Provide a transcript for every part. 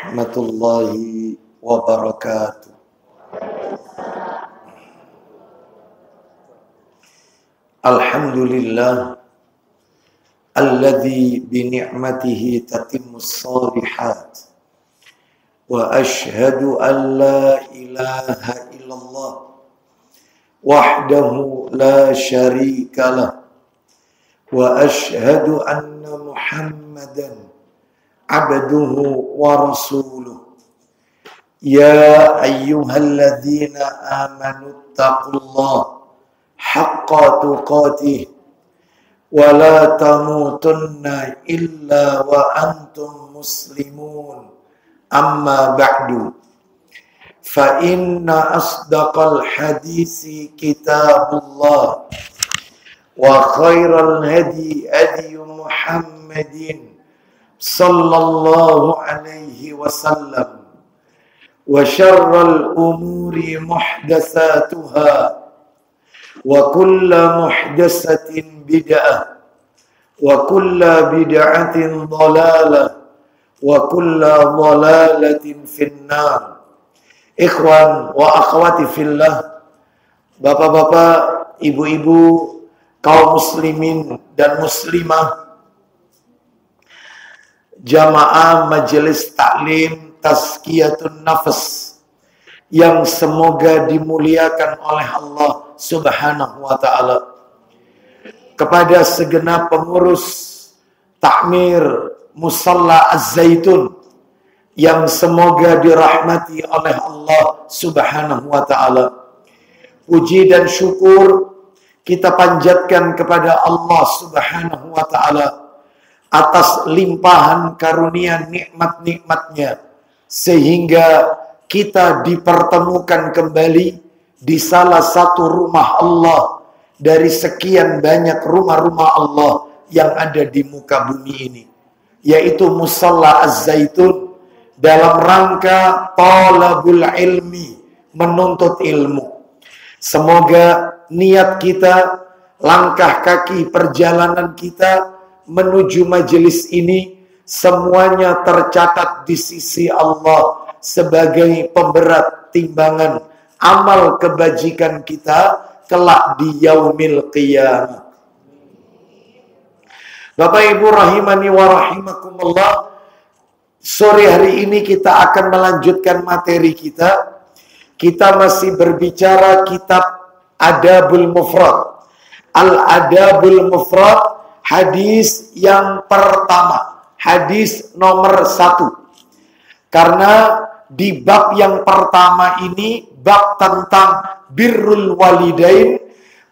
warahmatullahi wabarakatuh. Alhamdulillah alladzi bi ni'matihi tatimmus shalihat wa asyhadu an la ilaha illallah wahdahu la syarika lah wa asyhadu anna Muhammadan abduhu wa rasuluh. Ya ayyuhalladzina amanu taqullaha haqqa tuqatih wa la tamutunna illa wa antum muslimun. Amma ba'du, fa inna asdaqal hadisi kitabullah wa khairal hadi hadi Muhammadin sallallahu alaihi wasallam wa syarral umuri muhdatsatuha wa kullu muhdatsatin bid'ah wa kullu bid'atin dhalalah wa kullu dhalalatin finnar. Ikhwan wa akhwati fillah, bapak-bapak, ibu-ibu, kaum muslimin dan muslimah, jamaah majelis taklim tazkiyatun nafas yang semoga dimuliakan oleh Allah Subhanahu wa ta'ala. Kepada segenap pengurus takmir Musalla Az-Zaitun yang semoga dirahmati oleh Allah Subhanahu wa ta'ala, puji dan syukur kita panjatkan kepada Allah Subhanahu wa ta'ala atas limpahan karunia nikmat-nikmatnya, sehingga kita dipertemukan kembali di salah satu rumah Allah dari sekian banyak rumah-rumah Allah yang ada di muka bumi ini, yaitu Musalla Az-Zaitun, dalam rangka talabul ilmi, menuntut ilmu. Semoga niat kita, langkah kaki perjalanan kita menuju majelis ini semuanya tercatat di sisi Allah sebagai pemberat timbangan amal kebajikan kita kelak di yaumil qiyamah. Bapak Ibu rahimani wa rahimakumullah, sore hari ini kita akan melanjutkan materi kita. Kita masih berbicara kitab Adabul Mufrad. Al-Adabul Mufrad, hadis yang pertama, hadis nomor 1. Karena di bab yang pertama ini, bab tentang birrul walidain,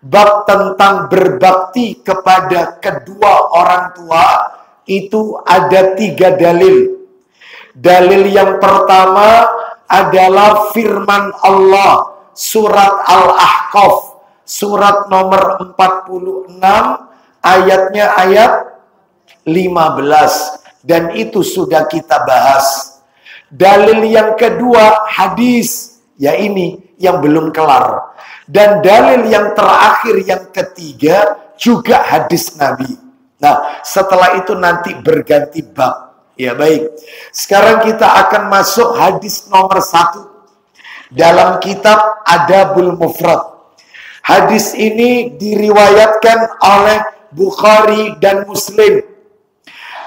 bab tentang berbakti kepada kedua orang tua, itu ada 3 dalil. Dalil yang pertama adalah firman Allah, surat Al-Ahqaf, surat nomor 46, ayatnya ayat 15. Dan itu sudah kita bahas. Dalil yang kedua hadis, ya ini yang belum kelar. Dan dalil yang terakhir yang ketiga juga hadis Nabi. Nah, setelah itu nanti berganti bab. Ya baik, sekarang kita akan masuk hadis nomor 1 dalam kitab Adabul Mufrad. Hadis ini diriwayatkan oleh Bukhari dan Muslim.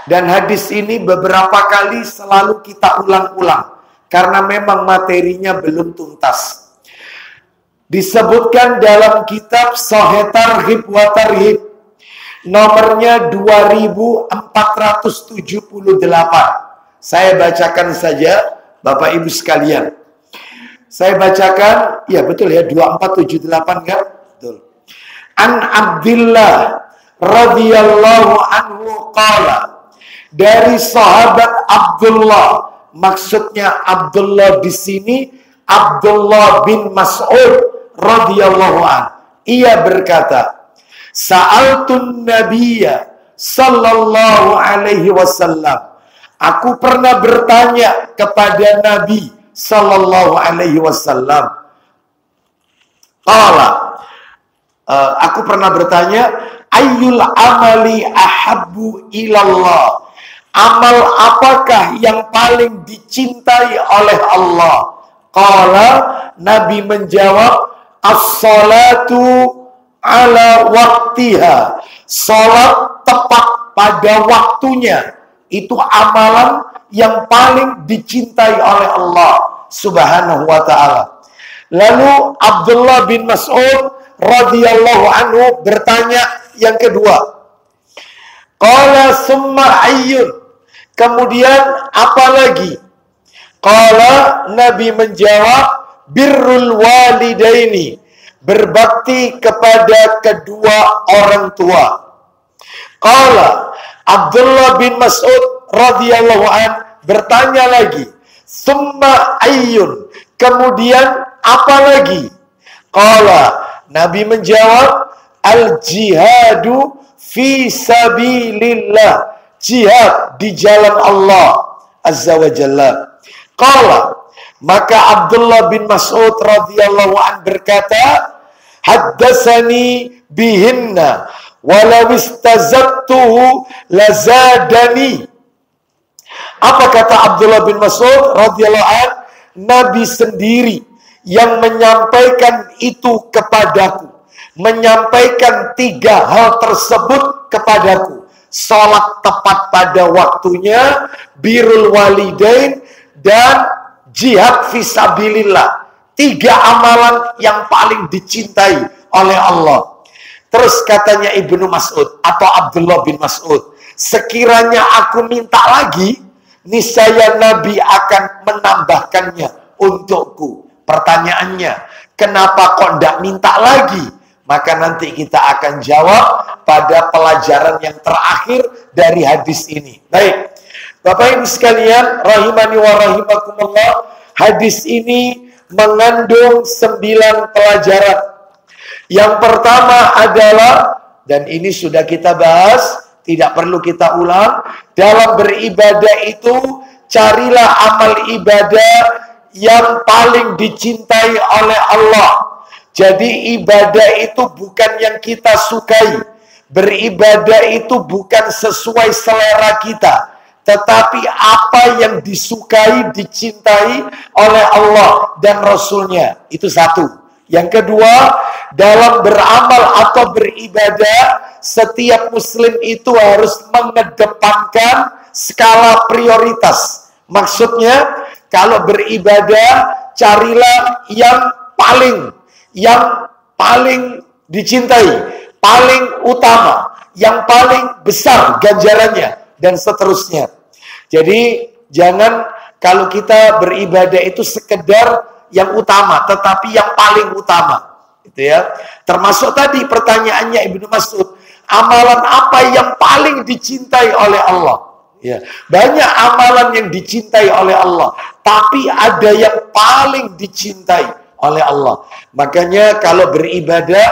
Dan hadis ini beberapa kali selalu kita ulang-ulang karena memang materinya belum tuntas. Disebutkan dalam kitab Sahih Targhib wa Tarhib, nomornya 2478. Saya bacakan saja Bapak Ibu sekalian. Saya bacakan, ya betul ya, 2478 kan? Betul. An Abdillah radhiyallahu anhu qala, dari sahabat Abdullah, maksudnya Abdullah di sini Abdullah bin Mas'ud radhiyallahu anhu. Ia berkata, Sa'altun Nabiyya sallallahu alaihi wasallam. Aku pernah bertanya kepada Nabi sallallahu alaihi wasallam. Aku pernah bertanya, ayyul amali ahabbu ilallah. amal apakah yang paling dicintai oleh Allah? Qala, Nabi menjawab, as-salatu ala waktiha. Salat tepat pada waktunya. Itu amalan yang paling dicintai oleh Allah Subhanahu wa ta'ala. Lalu Abdullah bin Mas'ud radhiyallahu anhu bertanya yang kedua. Qala summa ayyun. Kemudian apa lagi? Qala, Nabi menjawab, birrul walidaini. Berbakti kepada kedua orang tua. Qala, Abdullah bin Mas'ud radhiyallahu anhu bertanya lagi. Summa ayyun. Kemudian apa lagi? Qala, Nabi menjawab, al-jihadu fi sabilillah. Jihad di jalan Allah Azza wa Jalla. Qala, maka Abdullah bin Mas'ud radhiyallahu anhu berkata, haddatsani bihinna walau istazattuhu lazadani. Apa kata Abdullah bin Mas'ud radhiyallahu anhu? Nabi sendiri yang menyampaikan itu kepadaku, menyampaikan 3 hal tersebut kepadaku. Salat tepat pada waktunya, birrul walidain, dan jihad fisabilillah. 3 amalan yang paling dicintai oleh Allah. Terus katanya Ibnu Mas'ud atau Abdullah bin Mas'ud, sekiranya aku minta lagi, niscaya Nabi akan menambahkannya untukku. Pertanyaannya, kenapa kok tidak minta lagi? Maka nanti kita akan jawab pada pelajaran yang terakhir dari hadis ini. Baik, Bapak Ibu sekalian, rahimani wa rahimakumullah, hadis ini mengandung 9 pelajaran. Yang pertama adalah, dan ini sudah kita bahas, tidak perlu kita ulang, dalam beribadah itu carilah amal ibadah yang paling dicintai oleh Allah. Jadi ibadah itu bukan yang kita sukai. Beribadah itu bukan sesuai selera kita. Tetapi apa yang disukai, dicintai oleh Allah dan Rasulnya. Itu satu. Yang kedua, dalam beramal atau beribadah, setiap muslim itu harus mengedepankan skala prioritas. Maksudnya, kalau beribadah, carilah yang paling dicintai, paling utama, yang paling besar ganjarannya, dan seterusnya. Jadi jangan kalau kita beribadah itu sekedar yang utama, tetapi yang paling utama, gitu ya. Termasuk tadi pertanyaannya Ibnu Mas'ud, amalan apa yang paling dicintai oleh Allah? Ya, banyak amalan yang dicintai oleh Allah, tapi ada yang paling dicintai oleh Allah. Makanya kalau beribadah,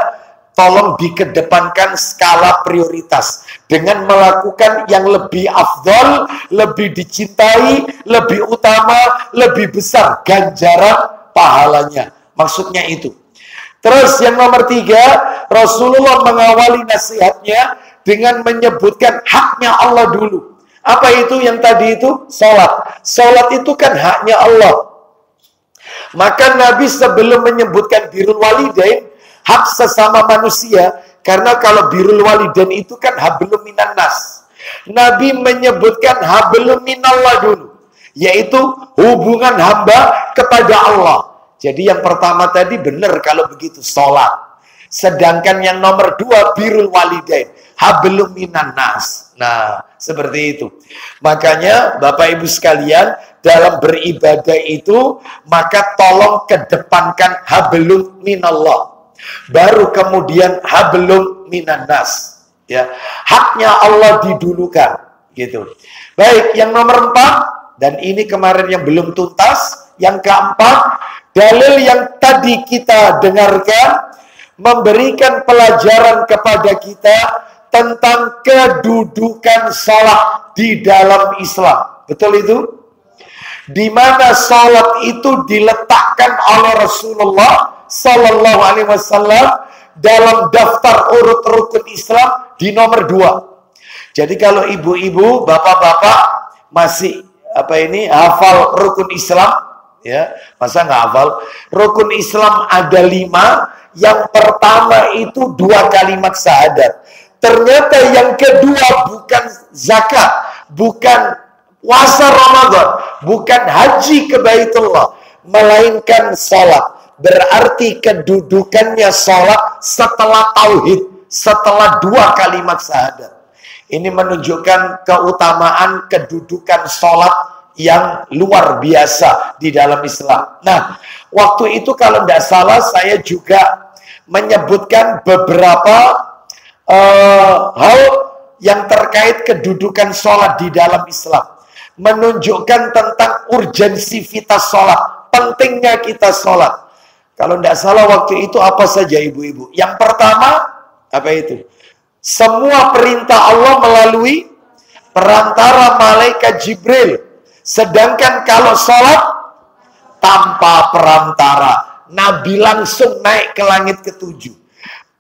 tolong dikedepankan skala prioritas dengan melakukan yang lebih afdol, lebih dicintai, lebih utama, lebih besar ganjaran pahalanya. Maksudnya itu. Terus yang nomor 3, Rasulullah mengawali nasihatnya dengan menyebutkan haknya Allah dulu. Apa itu yang tadi itu? Salat. Salat itu kan haknya Allah. Maka Nabi sebelum menyebutkan birrul walidain, hak sesama manusia, karena kalau birrul walidain itu kan hablum minan nas. Nabi menyebutkan hablum minallah dulu, yaitu hubungan hamba kepada Allah. Jadi yang pertama tadi benar kalau begitu, sholat. Sedangkan yang nomor 2 birrul walidain, hablum minan nas. Nah, seperti itu. Makanya Bapak Ibu sekalian, dalam beribadah itu, maka tolong kedepankan hablum minallah. Baru kemudian hablum minan nas. Ya, haknya Allah didulukan. Gitu. Baik, yang nomor 4, dan ini kemarin yang belum tuntas. Yang keempat, dalil yang tadi kita dengarkan, memberikan pelajaran kepada kita tentang kedudukan salat di dalam Islam. Betul itu? Di mana salat itu diletakkan oleh Rasulullah Sallallahu Alaihi Wasallam dalam daftar urut rukun Islam di nomor 2. Jadi kalau ibu-ibu, bapak-bapak masih hafal rukun Islam, ya masa nggak hafal? Rukun Islam ada 5. Yang pertama itu 2 kalimat syahadat. Ternyata yang kedua bukan zakat, bukan puasa Ramadan, bukan haji ke Baitullah, melainkan sholat. Berarti kedudukannya sholat setelah tauhid, setelah 2 kalimat syahadat. Ini menunjukkan keutamaan kedudukan sholat yang luar biasa di dalam Islam. Nah, waktu itu kalau tidak salah saya juga menyebutkan beberapa hal yang terkait kedudukan sholat di dalam Islam. Menunjukkan tentang urgensivitas sholat, pentingnya kita sholat. Kalau tidak salah waktu itu apa saja ibu-ibu? Yang pertama, apa itu? Semua perintah Allah melalui perantara malaikat Jibril. Sedangkan kalau sholat, tanpa perantara. Nabi langsung naik ke langit ke-7.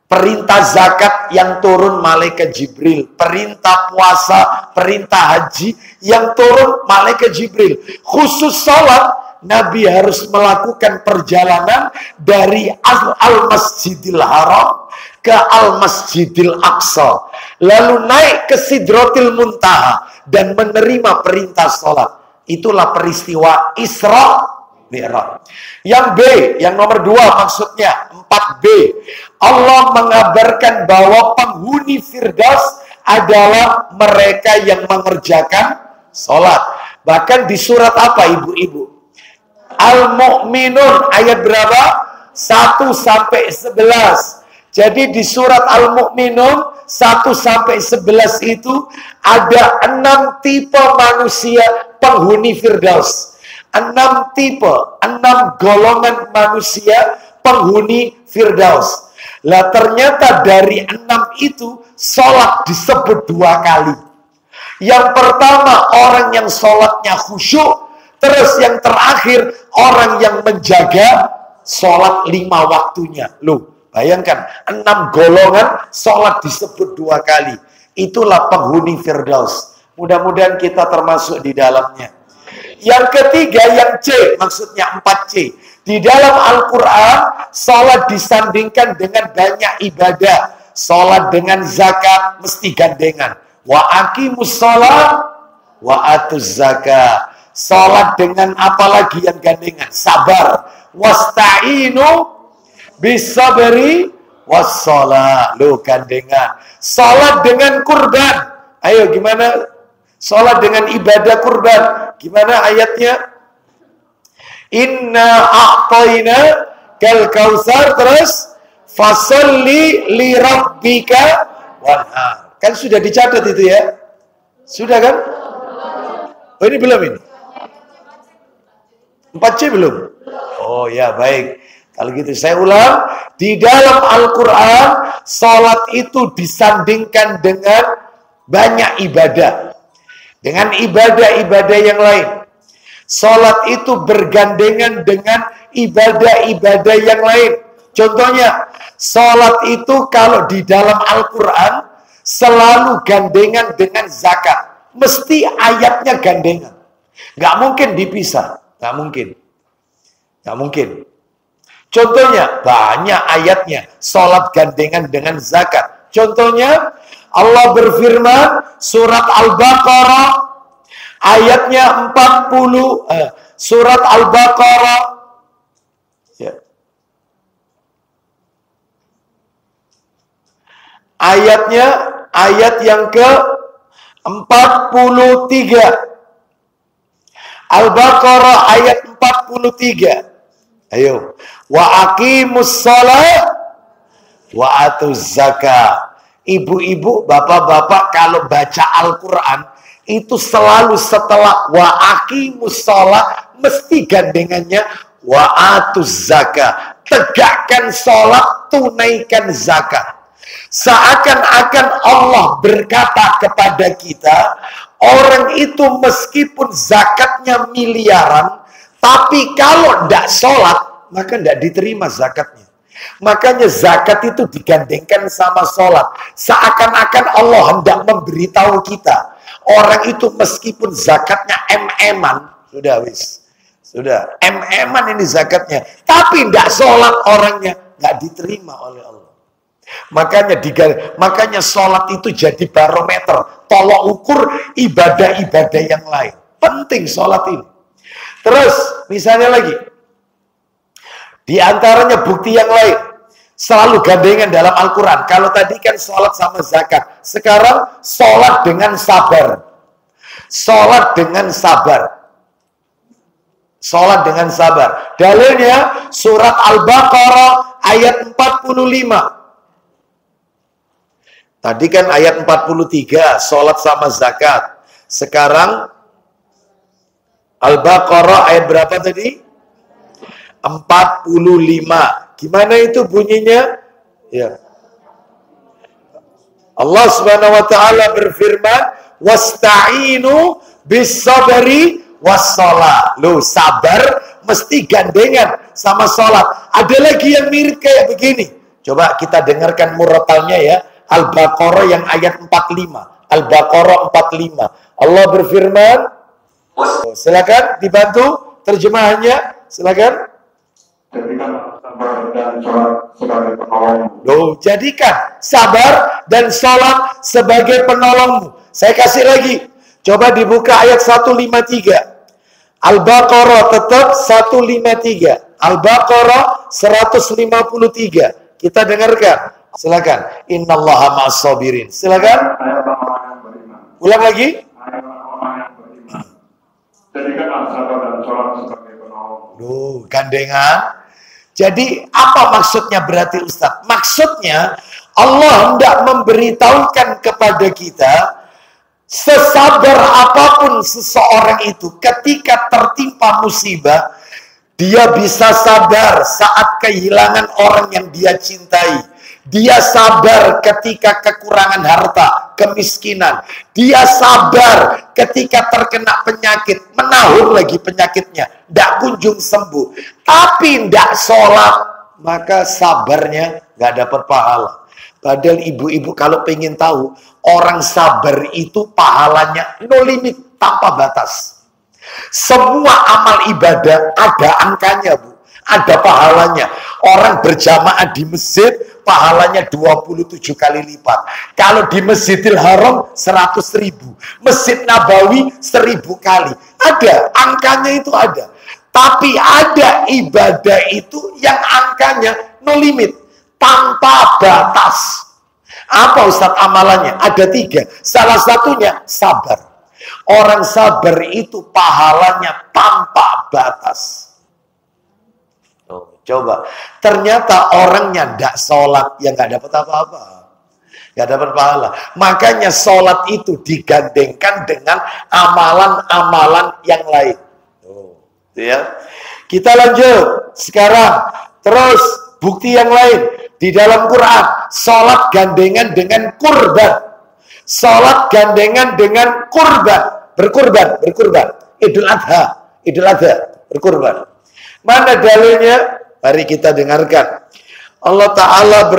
Perintah zakat yang turun malaikat Jibril. Perintah puasa, perintah haji yang turun malaikat Jibril. Khusus sholat, Nabi harus melakukan perjalanan dari Al-Masjidil Haram ke Al-Masjidil Aqsa. Lalu naik ke Sidratil Muntaha dan menerima perintah sholat. Itulah peristiwa Isra Mi'raj. Yang B, yang nomor 2 maksudnya 4B. Allah mengabarkan bahwa penghuni Firdaus adalah mereka yang mengerjakan sholat. Bahkan di surat apa ibu-ibu? Al-Mu'minun ayat berapa? 1 sampai 11. Jadi di surat Al-Mu'minun 1 sampai 11 itu ada 6 tipe manusia penghuni Firdaus. 6 tipe, 6 golongan manusia penghuni Firdaus. Lah ternyata dari 6 itu sholat disebut 2 kali. Yang pertama orang yang sholatnya khusyuk. Terus yang terakhir orang yang menjaga sholat 5 waktunya. Loh, bayangkan 6 golongan sholat disebut 2 kali. Itulah penghuni Firdaus. Mudah-mudahan kita termasuk di dalamnya. Yang ketiga, yang C, maksudnya 4C. Di dalam Al-Quran, sholat disandingkan dengan banyak ibadah. Sholat dengan zakat mesti gandengan. Wa aqimus sholat wa atuz zakat. Sholat dengan apa lagi yang gandengan? Sabar. Wasta'inu bisabri wassalat. Loh, gandengan. Sholat dengan kurban. Ayo, gimana? Sholat dengan ibadah kurban. Gimana ayatnya? Inna a'tayna kal kausar. Terus fasalli li rabbika wanhar. Kan sudah dicatat itu ya? Sudah kan? Oh, ini belum ini? 4C belum? Oh ya, baik. Kalau gitu saya ulang. Di dalam Al-Quran, sholat itu disandingkan dengan banyak ibadah. Dengan ibadah-ibadah yang lain. Sholat itu bergandengan dengan ibadah-ibadah yang lain. Contohnya, sholat itu kalau di dalam Al-Quran selalu gandengan dengan zakat. Mesti ayatnya gandengan. Nggak mungkin dipisah. Nggak mungkin. Nggak mungkin. Contohnya, banyak ayatnya. Sholat gandengan dengan zakat. Contohnya, Allah berfirman, surat Al-Baqarah, ayatnya 40, surat Al-Baqarah, ya. Ayatnya, ayat yang ke-43. Al-Baqarah ayat 43. Ayo. Wa aqimus shalah wa atuz zakat. Ibu-ibu, bapak-bapak kalau baca Al-Quran itu selalu setelah wa aqimus shalah mesti gandengannya wa atuz zakat. Tegakkan sholat, tunaikan zakat. Seakan-akan Allah berkata kepada kita, orang itu meskipun zakatnya miliaran, tapi kalau tidak sholat, maka tidak diterima zakatnya. Makanya zakat itu digandengkan sama sholat. Seakan-akan Allah hendak memberitahu kita, orang itu meskipun zakatnya em-eman, sudah wis, sudah em-eman ini zakatnya, tapi tidak sholat orangnya, nggak diterima oleh Allah. Makanya sholat itu jadi barometer, tolok ukur ibadah-ibadah yang lain. Penting sholat ini. Terus misalnya lagi, di antaranya bukti yang lain, selalu gandengan dalam Al-Quran. Kalau tadi kan sholat sama zakat, sekarang sholat dengan sabar. Sholat dengan sabar. Sholat dengan sabar. Dalilnya surat Al-Baqarah ayat 45. Tadi kan ayat 43, sholat sama zakat. Sekarang Al-Baqarah ayat berapa tadi? 45. Gimana itu bunyinya? Ya. Allah Subhanahu wa taala berfirman, "Wasta'inu bis-sabri was-shalah." Loh, sabar mesti gandengan sama salat. Ada lagi yang mirip kayak begini. Coba kita dengarkan murotalnya ya. Al-Baqarah yang ayat 45. Al-Baqarah 45. Allah berfirman, silakan dibantu terjemahannya, silakan. Jadikan sabar dan sholat sebagai penolongmu. Loh, jadikan sabar dan sholat sebagai penolongmu. Saya kasih lagi. Coba dibuka ayat 153. Al-Baqarah tetap 153. Al-Baqarah 153. Kita dengarkan. Silakan. Innallaha ma'as-sabirin. Silakan. Ulang lagi. Jadikan sabar dan sholat sebagai penolong. Loh, gandengan. Jadi apa maksudnya berarti Ustaz? Maksudnya Allah hendak memberitahukan kepada kita, sesabar apapun seseorang itu ketika tertimpa musibah, dia bisa sabar saat kehilangan orang yang dia cintai. Dia sabar ketika kekurangan harta, kemiskinan. Dia sabar ketika terkena penyakit, menahun lagi penyakitnya, tidak kunjung sembuh. Tapi tidak sholat, maka sabarnya nggak dapat pahala. Padahal ibu-ibu kalau pengen tahu, orang sabar itu pahalanya no limit, tanpa batas. Semua amal ibadah ada angkanya, Bu. Ada pahalanya. Orang berjamaah di masjid, pahalanya 27 kali lipat. Kalau di Masjidil Haram 100.000. Masjid Nabawi 1000 kali. Ada, angkanya itu ada. Tapi ada ibadah itu yang angkanya no limit, tanpa batas. Apa Ustadz amalannya? Ada 3. Salah satunya sabar. Orang sabar itu pahalanya tanpa batas. Coba, ternyata orangnya tidak sholat, yang nggak dapat apa-apa, nggak dapat pahala. Makanya sholat itu digandengkan dengan amalan-amalan yang lain. Ya, kita lanjut sekarang. Terus bukti yang lain di dalam Quran, sholat gandengan dengan kurban, sholat gandengan dengan kurban, berkurban. Idul Adha, berkurban. Mana dalilnya? Mari kita dengarkan. Allah Ta'ala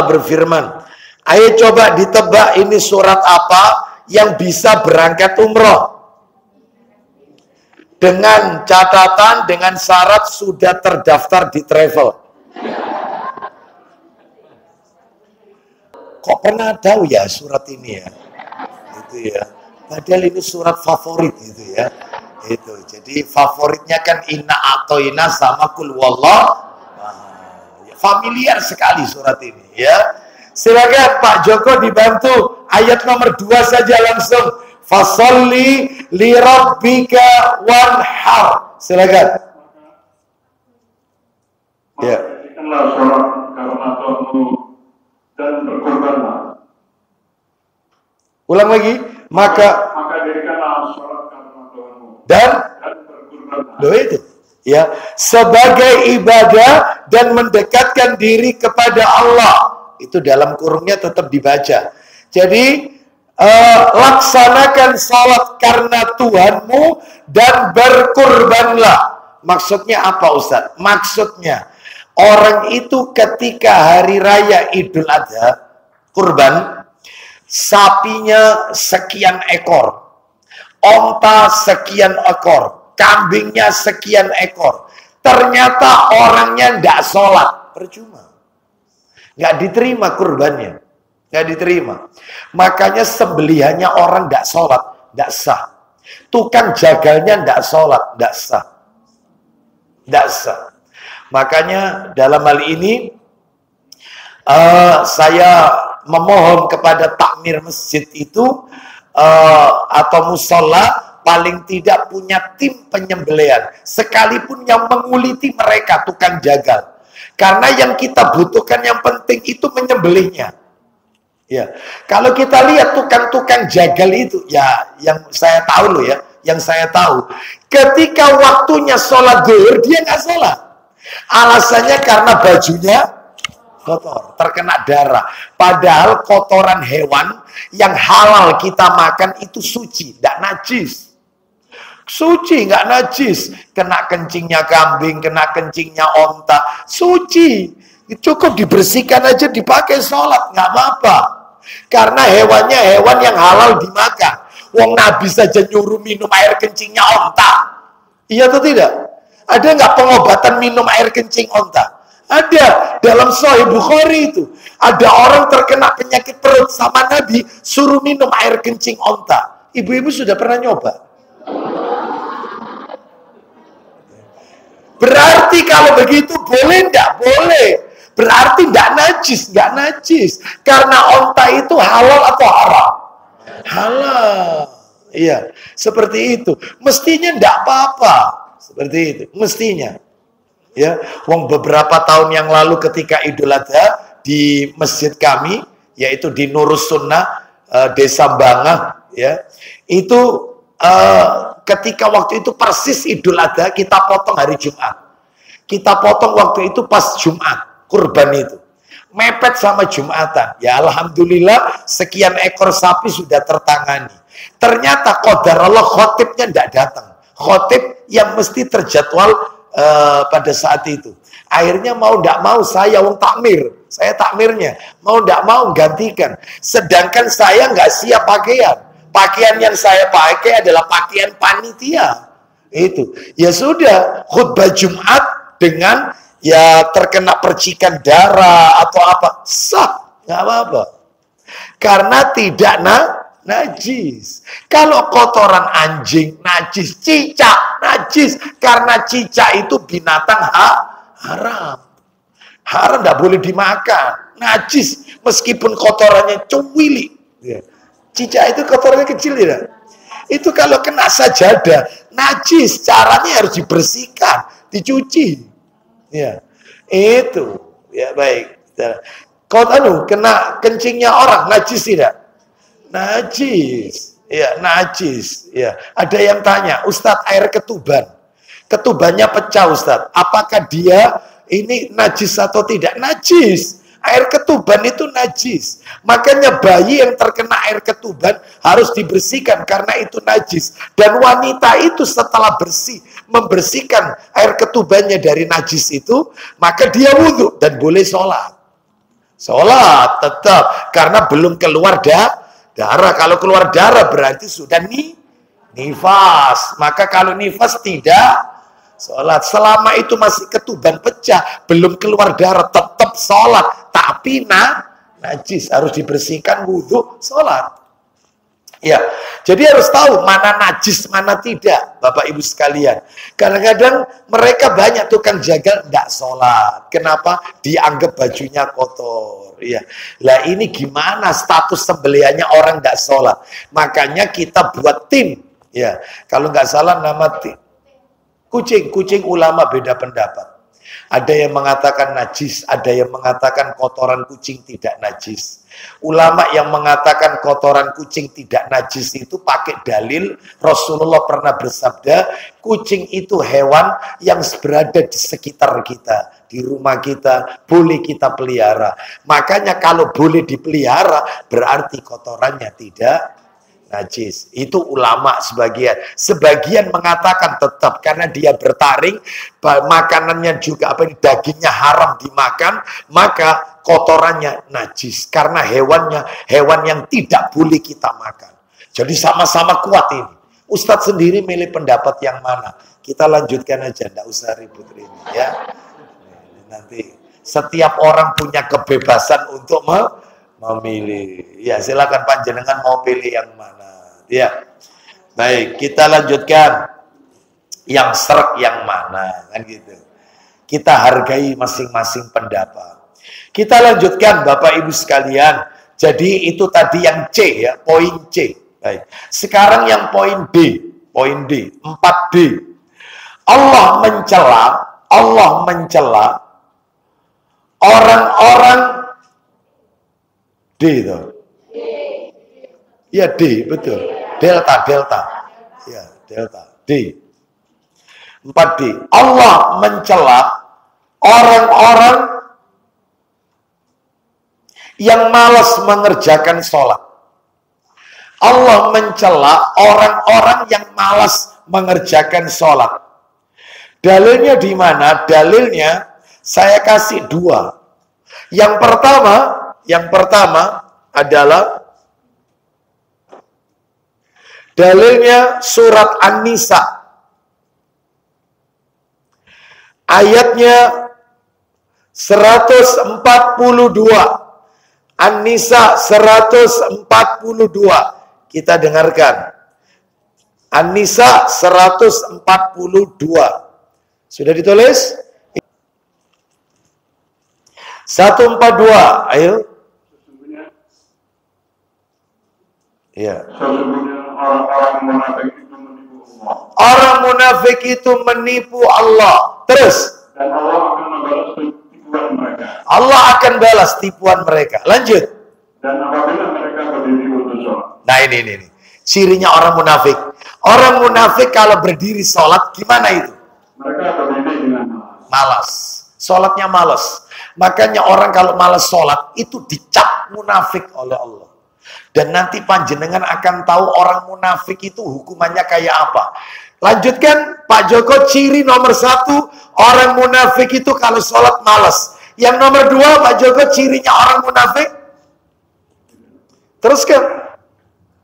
berfirman. Ayo coba ditebak ini surat apa yang bisa berangkat umroh. Dengan catatan, dengan syarat sudah terdaftar di travel. Kok pernah tahu ya surat ini ya? Itu ya. Padahal ini surat favorit gitu ya. Itu. Jadi favoritnya kan inna atoina sama kul wallah. Familiar sekali surat ini ya. Silakan Pak Joko dibantu ayat nomor 2 saja langsung. Fasolli li rabbika wanhar. Silakan. Ya. Jadikanlah sholat karena Tuhanmu dan berkorbanlah. Ulang lagi. Maka dirikanlah sholat karena Tuhanmu dan berkorbanlah. loh itu ya, sebagai ibadah dan mendekatkan diri kepada Allah. Itu dalam kurungnya tetap dibaca. Jadi laksanakan salat karena Tuhanmu dan berkurbanlah. Maksudnya apa Ustaz? Maksudnya orang itu ketika hari raya Idul Adha kurban, sapinya sekian ekor, onta sekian ekor, kambingnya sekian ekor. Ternyata orangnya tidak sholat, percuma. Nggak diterima kurbannya, nggak diterima. Makanya sembelihannya orang tidak sholat, tidak sah. Tukang jagalnya tidak sholat, tidak sah. Tidak sah. Makanya dalam hal ini saya memohon kepada takmir masjid itu atau musola paling tidak punya tim penyembelihan, sekalipun yang menguliti mereka tukang jagal. Karena yang kita butuhkan yang penting itu menyembelihnya. Ya, kalau kita lihat tukang-tukang jagal itu, ya yang saya tahu loh ya, yang saya tahu, ketika waktunya sholat zuhur dia nggak sholat. Alasannya karena bajunya kotor, terkena darah. Padahal kotoran hewan yang halal kita makan itu suci, tidak najis. Suci, nggak najis. Kena kencingnya kambing, kena kencingnya onta, suci. Cukup dibersihkan aja, dipakai sholat, nggak apa-apa. Karena hewannya hewan yang halal dimakan. Wong Nabi saja nyuruh minum air kencingnya onta. Iya atau tidak? Ada nggak pengobatan minum air kencing onta? Ada. Dalam Sahih Bukhari itu. Ada orang terkena penyakit perut sama Nabi, suruh minum air kencing onta. Ibu-ibu sudah pernah nyoba? Berarti kalau begitu boleh enggak? Boleh. Berarti enggak najis, enggak najis. Karena onta itu halal atau haram? Halal. Iya, seperti itu. Mestinya enggak apa-apa. Seperti itu, mestinya. Ya, wong beberapa tahun yang lalu ketika Idul Adha di masjid kami, yaitu di Nurus Sunnah, Desa Bangah, ya. Itu ketika waktu itu persis Idul Adha, kita potong hari Jumat. Kita potong waktu itu pas Jumat, kurban itu. Mepet sama Jumatan. Ya alhamdulillah sekian ekor sapi sudah tertangani. Ternyata qadarullah khotibnya tidak datang. Khotib yang mesti terjadwal pada saat itu. Akhirnya mau tidak mau saya wong takmir. Saya takmirnya. Mau tidak mau gantikan. Sedangkan saya nggak siap pakaian. Pakaian yang saya pakai adalah pakaian panitia. Itu. Ya sudah, khutbah Jumat dengan ya terkena percikan darah atau apa, sah, nggak apa-apa. Karena tidak najis. Kalau kotoran anjing najis, cicak najis. Karena cicak itu binatang haram. Haram nggak boleh dimakan. Najis meskipun kotorannya cuwili. Ya. Cicak itu kotorannya kecil tidak? Itu kalau kena sajadah najis, caranya harus dibersihkan, dicuci. Ya, itu. Ya baik. Kau kena kencingnya orang najis tidak? Najis. Ya, najis. Ya. Ada yang tanya, Ustadz air ketuban. Ketubannya pecah Ustadz. Apakah dia ini najis atau tidak? Najis. Air ketuban itu najis. Makanya bayi yang terkena air ketuban harus dibersihkan karena itu najis. Dan wanita itu setelah membersihkan air ketubannya dari najis itu, maka dia wudhu dan boleh sholat. Sholat tetap karena belum keluar darah. Kalau keluar darah berarti sudah nifas. Maka kalau nifas tidak sholat. Selama itu masih ketuban pecah, belum keluar darah, tetap sholat. Tapi najis harus dibersihkan, wudhu, sholat. Ya, jadi harus tahu mana najis, mana tidak, Bapak Ibu sekalian. Kadang-kadang mereka banyak tukang jagal tidak sholat. Kenapa? Dianggap bajunya kotor. Ya, lah ini gimana status sembelihannya orang tidak sholat? Makanya kita buat tim. Ya, kalau nggak salah nama tim. Kucing ulama beda pendapat. Ada yang mengatakan najis, ada yang mengatakan kotoran kucing tidak najis. Ulama yang mengatakan kotoran kucing tidak najis itu pakai dalil Rasulullah pernah bersabda, kucing itu hewan yang berada di sekitar kita, di rumah kita, boleh kita pelihara. Makanya kalau boleh dipelihara, berarti kotorannya tidak najis. Itu ulama sebagian mengatakan tetap karena dia bertaring, makanannya juga dagingnya haram dimakan, maka kotorannya najis karena hewan yang tidak boleh kita makan. Jadi sama-sama kuat ini. Ustadz sendiri milih pendapat yang mana? Kita lanjutkan aja, enggak usah ribut-ribut ya. Nanti setiap orang punya kebebasan untuk memilih. Ya, silakan panjenengan mau pilih yang mana. Ya. Baik, kita lanjutkan. Yang seret yang mana, kan gitu. Kita hargai masing-masing pendapat. Kita lanjutkan Bapak Ibu sekalian. Jadi itu tadi yang C ya, poin C. Baik. Sekarang yang poin D, 4D. Allah mencela orang-orang D itu. Ya D, betul. Delta. Ya, delta. D. 4D. Allah mencela orang-orang yang malas mengerjakan sholat. Allah mencela orang-orang yang malas mengerjakan sholat. Dalilnya di mana? Dalilnya saya kasih 2. Yang pertama adalah dalilnya surat An-Nisa. Ayatnya 142. An-Nisa 142. Kita dengarkan. An-Nisa 142. Sudah ditulis? 142. Ayo. Ya. Orang munafik itu menipu Allah. Terus. Dan Allah akan membalas tipuan mereka. Allah akan balas tipuan mereka. Lanjut. Dan apabila mereka berdiri untuk sholat. Nah ini. Cirinya orang munafik. Orang munafik kalau berdiri sholat gimana itu? Mereka berdiri dengan malas. Sholatnya malas. Makanya orang kalau malas sholat itu dicap munafik oleh Allah. Dan nanti panjenengan akan tahu orang munafik itu hukumannya kayak apa. Lanjutkan Pak Joko, ciri nomor 1 orang munafik itu kalau sholat malas. Yang nomor 2 Pak Joko, cirinya orang munafik. Teruskan.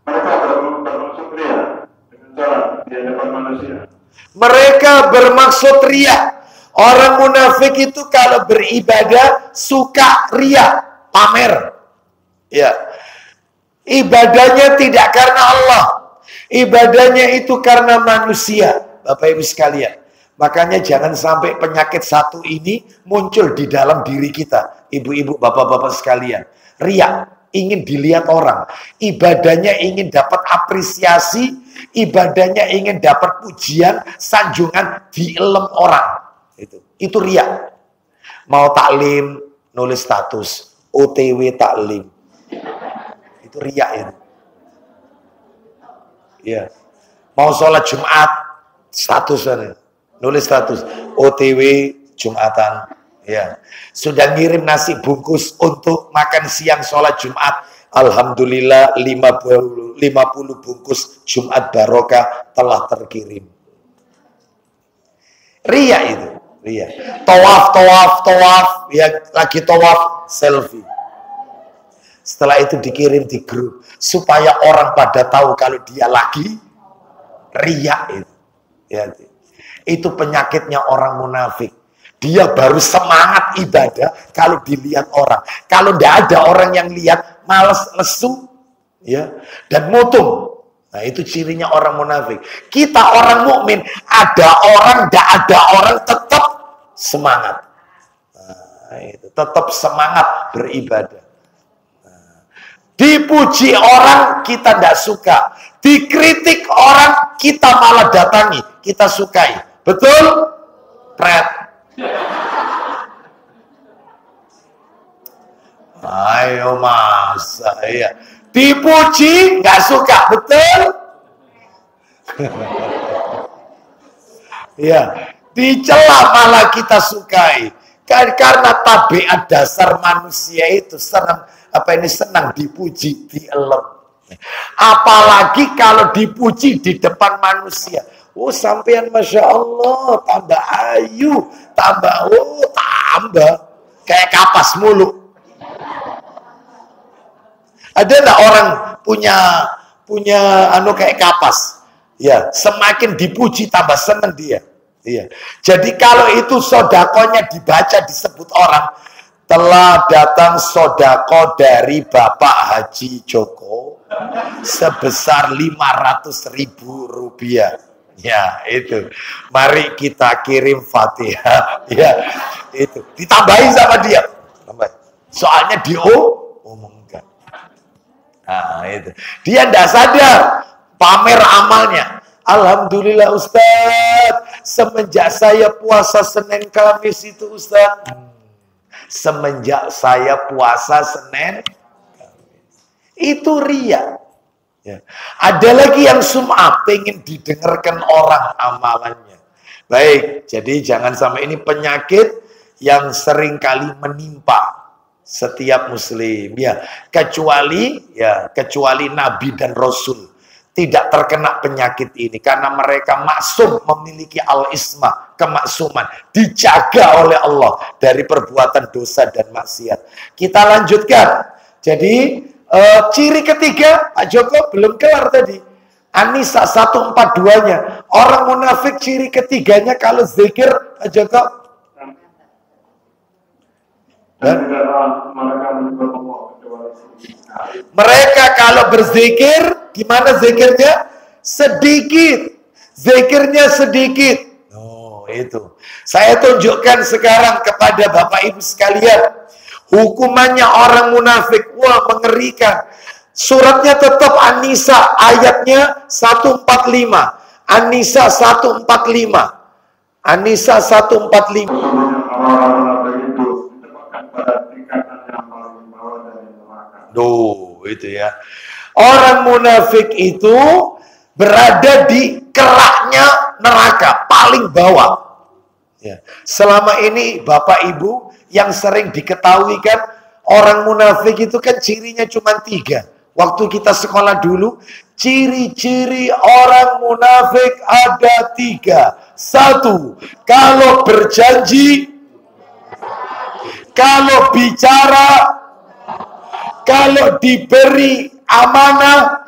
mereka bermaksud ria dengan cara di hadapan manusia. Mereka bermaksud ria. Orang munafik itu kalau beribadah suka ria, pamer. Ya. Ibadahnya tidak karena Allah. Ibadahnya itu karena manusia. Bapak Ibu sekalian. Makanya jangan sampai penyakit satu ini muncul di dalam diri kita. Ibu-ibu, bapak-bapak sekalian. Ria, ingin dilihat orang. Ibadahnya ingin dapat apresiasi. Ibadahnya ingin dapat pujian, sanjungan, dielem orang. Itu ria. Mau taklim, nulis status. OTW taklim. Itu ria itu. Ya. Mau sholat Jumat, status nulis status OTW Jumatan. Ya. Sudah ngirim nasi bungkus untuk makan siang sholat Jumat. Alhamdulillah 50 bungkus Jumat barokah telah terkirim. Ria itu. Ria. Tawaf. Ya, lagi tawaf, selfie. Setelah itu dikirim di grup supaya orang pada tahu kalau dia lagi ria itu. Ya, itu penyakitnya orang munafik. Dia baru semangat ibadah kalau dilihat orang. Kalau tidak ada orang yang lihat, malas, lesu, ya, dan mutung. Nah, itu cirinya orang munafik. Kita orang mukmin, ada orang, tidak ada orang, tetap semangat. Nah, itu tetap semangat beribadah. Dipuji orang kita tidak suka. Dikritik orang kita malah datangi. Kita sukai. Betul? Pret. Ayo mas. Iya. Dipuji nggak suka. Betul? Iya. Dicela malah kita sukai. Karena tabiat dasar manusia itu senang dipuji, dielem. Apalagi kalau dipuji di depan manusia. Oh, sampean Masya Allah, tambah ayu, tambah. Kayak kapas mulu. Ada nggak orang punya kayak kapas? Ya, semakin dipuji tambah seneng dia. Iya. Jadi kalau itu sodakonya dibaca disebut orang, telah datang sodako dari Bapak Haji Joko sebesar 500.000 rupiah. Ya, itu. Mari kita kirim Fatihah. Ya, itu. Ditambahin sama dia. Soalnya omongkan. Nah, itu. Dia tidak sadar pamer amalnya. Alhamdulillah Ustaz, semenjak saya puasa Senin Kamis itu Ustaz. Semenjak saya puasa Senin Kamis. Itu riya. Ya. Ada lagi yang sum'ah, pengen didengarkan orang amalannya. Baik, jadi jangan sampai ini penyakit yang sering kali menimpa setiap muslim. Ya, kecuali Nabi dan Rasul tidak terkena penyakit ini karena mereka maksum, memiliki al-ismah, kemaksuman, dijaga oleh Allah dari perbuatan dosa dan maksiat. Kita lanjutkan. Jadi ciri ketiga, Pak Joko belum kelar tadi. An-Nisa 142-nya. Orang munafik ciri ketiganya kalau zikir, Pak Joko. Mereka kalau berzikir, gimana zikirnya? Sedikit. Zikirnya sedikit. Oh, itu. Saya tunjukkan sekarang kepada Bapak Ibu sekalian. Hukumannya orang munafik. Wah, mengerikan. Suratnya tetap An-Nisa, ayatnya 145. An-Nisa 145. An-Nisa 145. Duh, itu ya. Orang munafik itu berada di keraknya neraka, paling bawah. Ya. Selama ini Bapak Ibu yang sering diketahui kan, orang munafik itu kan cirinya cuma 3. Waktu kita sekolah dulu, ciri-ciri orang munafik ada 3. 1, kalau berjanji, kalau bicara, kalau diberi amanah,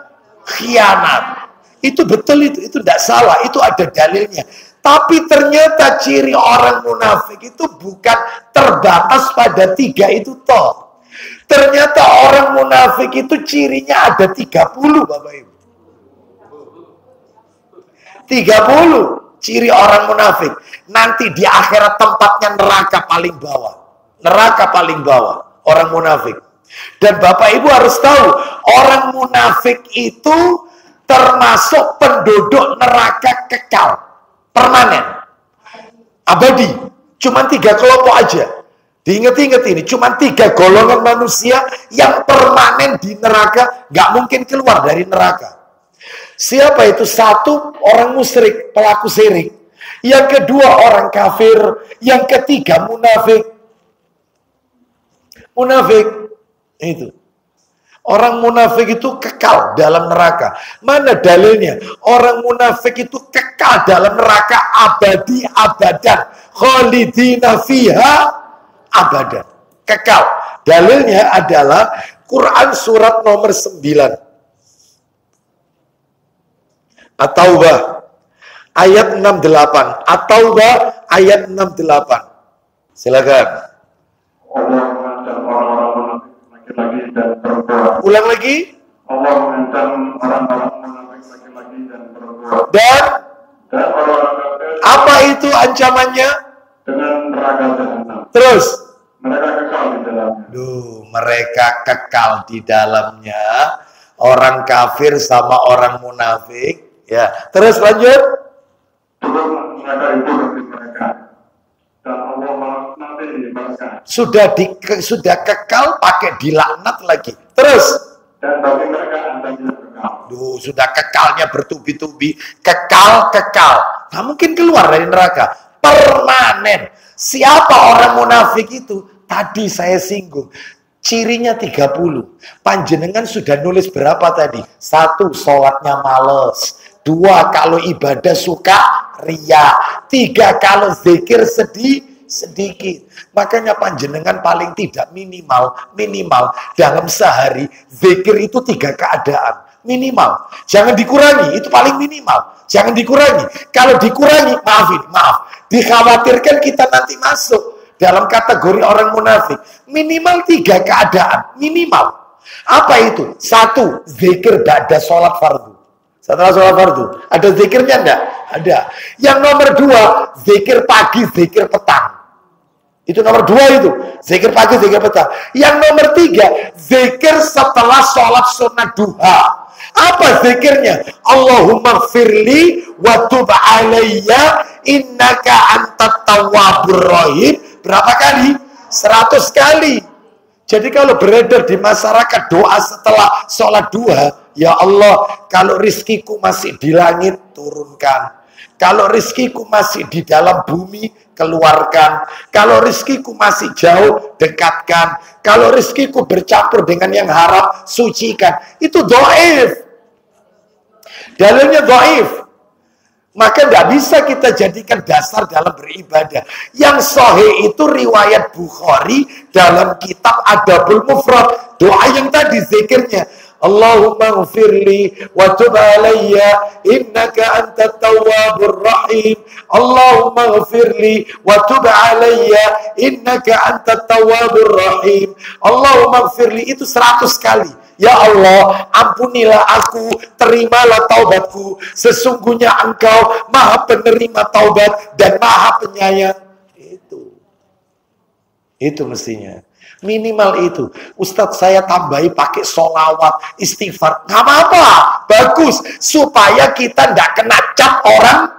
khianat. Itu betul, itu tidak salah, itu ada dalilnya. Tapi ternyata ciri orang munafik itu bukan terbatas pada 3 itu toh. Ternyata orang munafik itu cirinya ada 30, Bapak Ibu. 30 ciri orang munafik. Nanti di akhirat tempatnya neraka paling bawah. Neraka paling bawah, orang munafik. Dan Bapak Ibu harus tahu, orang munafik itu termasuk penduduk neraka kekal, permanen, abadi. Cuma 3 kelompok aja. Diingat-ingat ini, cuma 3 golongan manusia yang permanen di neraka, nggak mungkin keluar dari neraka. Siapa itu? 1, orang musyrik, pelaku syirik. Yang kedua, orang kafir. Yang ketiga, munafik. Munafik itu. Orang munafik itu kekal dalam neraka. Mana dalilnya? Orang munafik itu kekal dalam neraka abadi abadan. Khalidina fiha abadan. Kekal. Dalilnya adalah Quran surat nomor 9. At-Taubah ayat 68. At-Taubah ayat 68. Silakan. Allah mengancam orang-orang munafik laki-laki dan perempuan. Ulang lagi. Allah mengancam orang-orang munafik laki-laki dan perempuan. Dan orang-orang kafir. Apa itu ancamannya? Dengan neraka jahanam. Terus. Mereka kekal di dalamnya. Mereka kekal di dalamnya. Orang kafir sama orang munafik. Ya. Terus lanjut. Turun mereka itu bagi mereka. Dan Allah nanti dibalaskan. Sudah kekal pakai dilaknat lagi. Terus. Dan bagi mereka ancaman kekal. Sudah kekalnya bertubi-tubi. Kekal. Nah, mungkin keluar dari neraka. Permanen. Siapa orang munafik itu? Tadi saya singgung. Cirinya 30. Panjenengan sudah nulis berapa tadi? 1, sholatnya males. 2, kalau ibadah suka ria. 3, kalau zikir sedikit. Makanya panjenengan paling tidak minimal dalam sehari zikir itu 3 keadaan. Minimal. Jangan dikurangi, itu paling minimal. Jangan dikurangi. Kalau dikurangi, maaf. Dikhawatirkan kita nanti masuk dalam kategori orang munafik. Minimal 3 keadaan. Minimal. Apa itu? 1, zikir ba'da sholat fardu. Setelah sholat fardu. Ada zikirnya enggak? Ada. Yang nomor 2, zikir pagi, zikir petang. Itu nomor 2 itu. Zikir pagi, zikir petang. Yang nomor 3, zikir setelah sholat sunat duha. Apa zikirnya? Allahumma gfirli wa tub alayya innaka antat tawwabur rahim. Berapa kali? 100 kali. Jadi kalau beredar di masyarakat doa setelah sholat duha, ya Allah, kalau rizkiku masih di langit, turunkan. Kalau rizkiku masih di dalam bumi, keluarkan. Kalau rizkiku masih jauh, dekatkan. Kalau rizkiku bercampur dengan yang haram, sucikan. Itu dhaif. Dalilnya dhaif. Maka tidak bisa kita jadikan dasar dalam beribadah. Yang sahih itu riwayat Bukhari dalam kitab Adabul Mufrad. Doa yang tadi zikirnya. Allahumma gfirli wa tub alayya innaka antat tawwabur rahim. Allahumma gfirli wa tub alayya innaka antat tawwabur rahim. Allahumma gfirli itu 100 kali. Ya Allah, ampunilah aku, terimalah taubatku. Sesungguhnya Engkau Maha penerima taubat dan Maha penyayang. Itu mestinya. Minimal itu. Ustadz, saya tambahi pakai sholawat, istighfar. Nggak apa-apa, bagus. Supaya kita nggak kena cap orang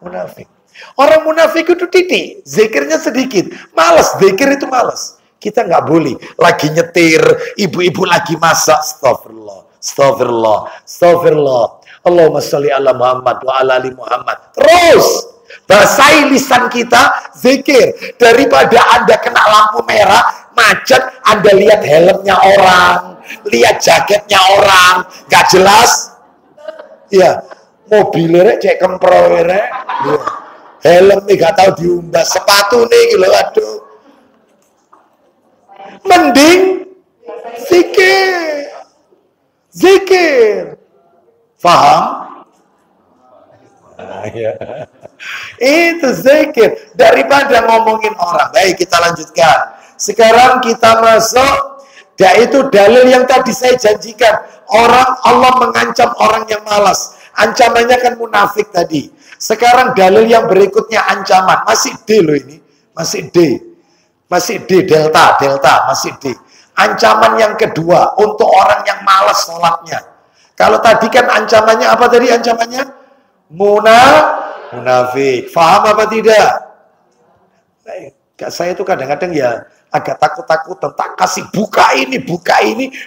munafik. Orang munafik itu titik, zikirnya sedikit. Males, zikir itu males. Kita nggak boleh lagi nyetir, ibu-ibu lagi masak. Astagfirullah. Allahumma sholli ala Muhammad wa ala ali Muhammad. Terus basahi lisan kita, zikir. Daripada Anda kena lampu merah, macet, Anda lihat helmnya orang, lihat jaketnya orang, nggak jelas. Ya, mobilnya cek kemprowernya, helmnya nggak tahu diumbas, sepatu nih gitu, aduh. Mending zikir. Faham? Ya. Itu zikir daripada ngomongin orang. Baik, kita lanjutkan. Sekarang kita masuk, yaitu dalil yang tadi saya janjikan. Allah mengancam orang yang malas. Ancamannya kan munafik tadi. Sekarang dalil yang berikutnya ancaman. Masih D loh ini. Masih D, delta, masih D. Ancaman yang kedua untuk orang yang malas sholatnya. Kalau tadi kan ancamannya apa tadi ancamannya? Munafik. Faham apa tidak? Saya itu kadang-kadang ya agak takut tentang kasih buka ini,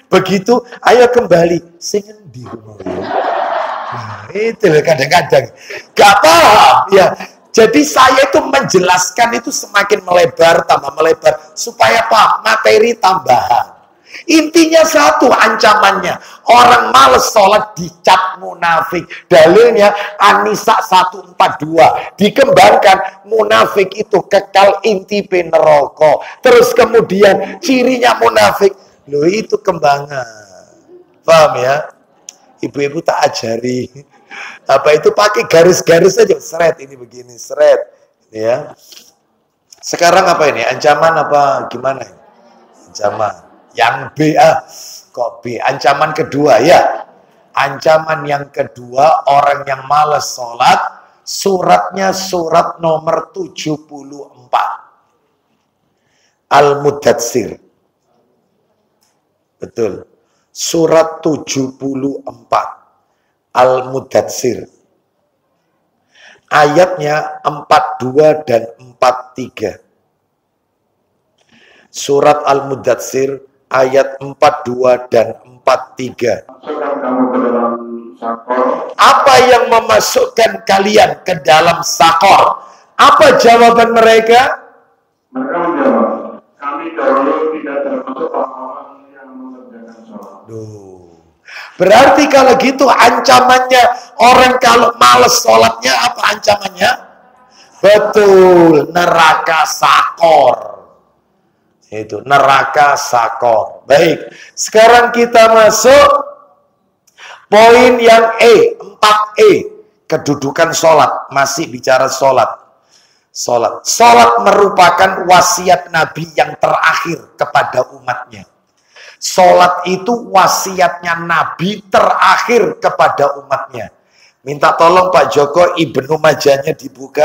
begitu. Ayo kembali. Singen di rumah. Nah, itu kadang-kadang gak paham ya. Jadi saya itu menjelaskan itu semakin melebar, tambah melebar. Supaya paham, materi tambahan. Intinya satu ancamannya. Orang males sholat dicap munafik. Dalilnya An-Nisa 142. Dikembangkan munafik itu kekal intipe neraka. Terus kemudian cirinya munafik. Loh itu kembangan. Paham ya? Ibu-ibu tak ajari. Apa itu pakai garis-garis saja, seret ini begini, seret, ya. Sekarang apa ini? Ancaman apa gimana? Ancaman. Yang B, kok B? Ancaman kedua ya. Ancaman yang kedua, orang yang malas sholat, suratnya surat nomor 74. Al-Mudatsir. Betul. Surat 74. Al-Mudatsir. Ayatnya 42 dan 43. Surat Al-Mudatsir ayat 42 dan 43. Apa yang memasukkan kalian ke dalam sakor? Apa jawaban mereka? Mereka menjawab, kami dahulu tidak termasuk orang-orang Duh. Berarti kalau gitu ancamannya orang kalau males sholatnya apa ancamannya? Betul, neraka sakor. Itu neraka sakor. Baik, sekarang kita masuk poin yang 4E, kedudukan sholat. Masih bicara sholat. Sholat merupakan wasiat Nabi yang terakhir kepada umatnya. Sholat itu wasiatnya Nabi terakhir kepada umatnya. Minta tolong Pak Joko, Ibnu Majahnya dibuka.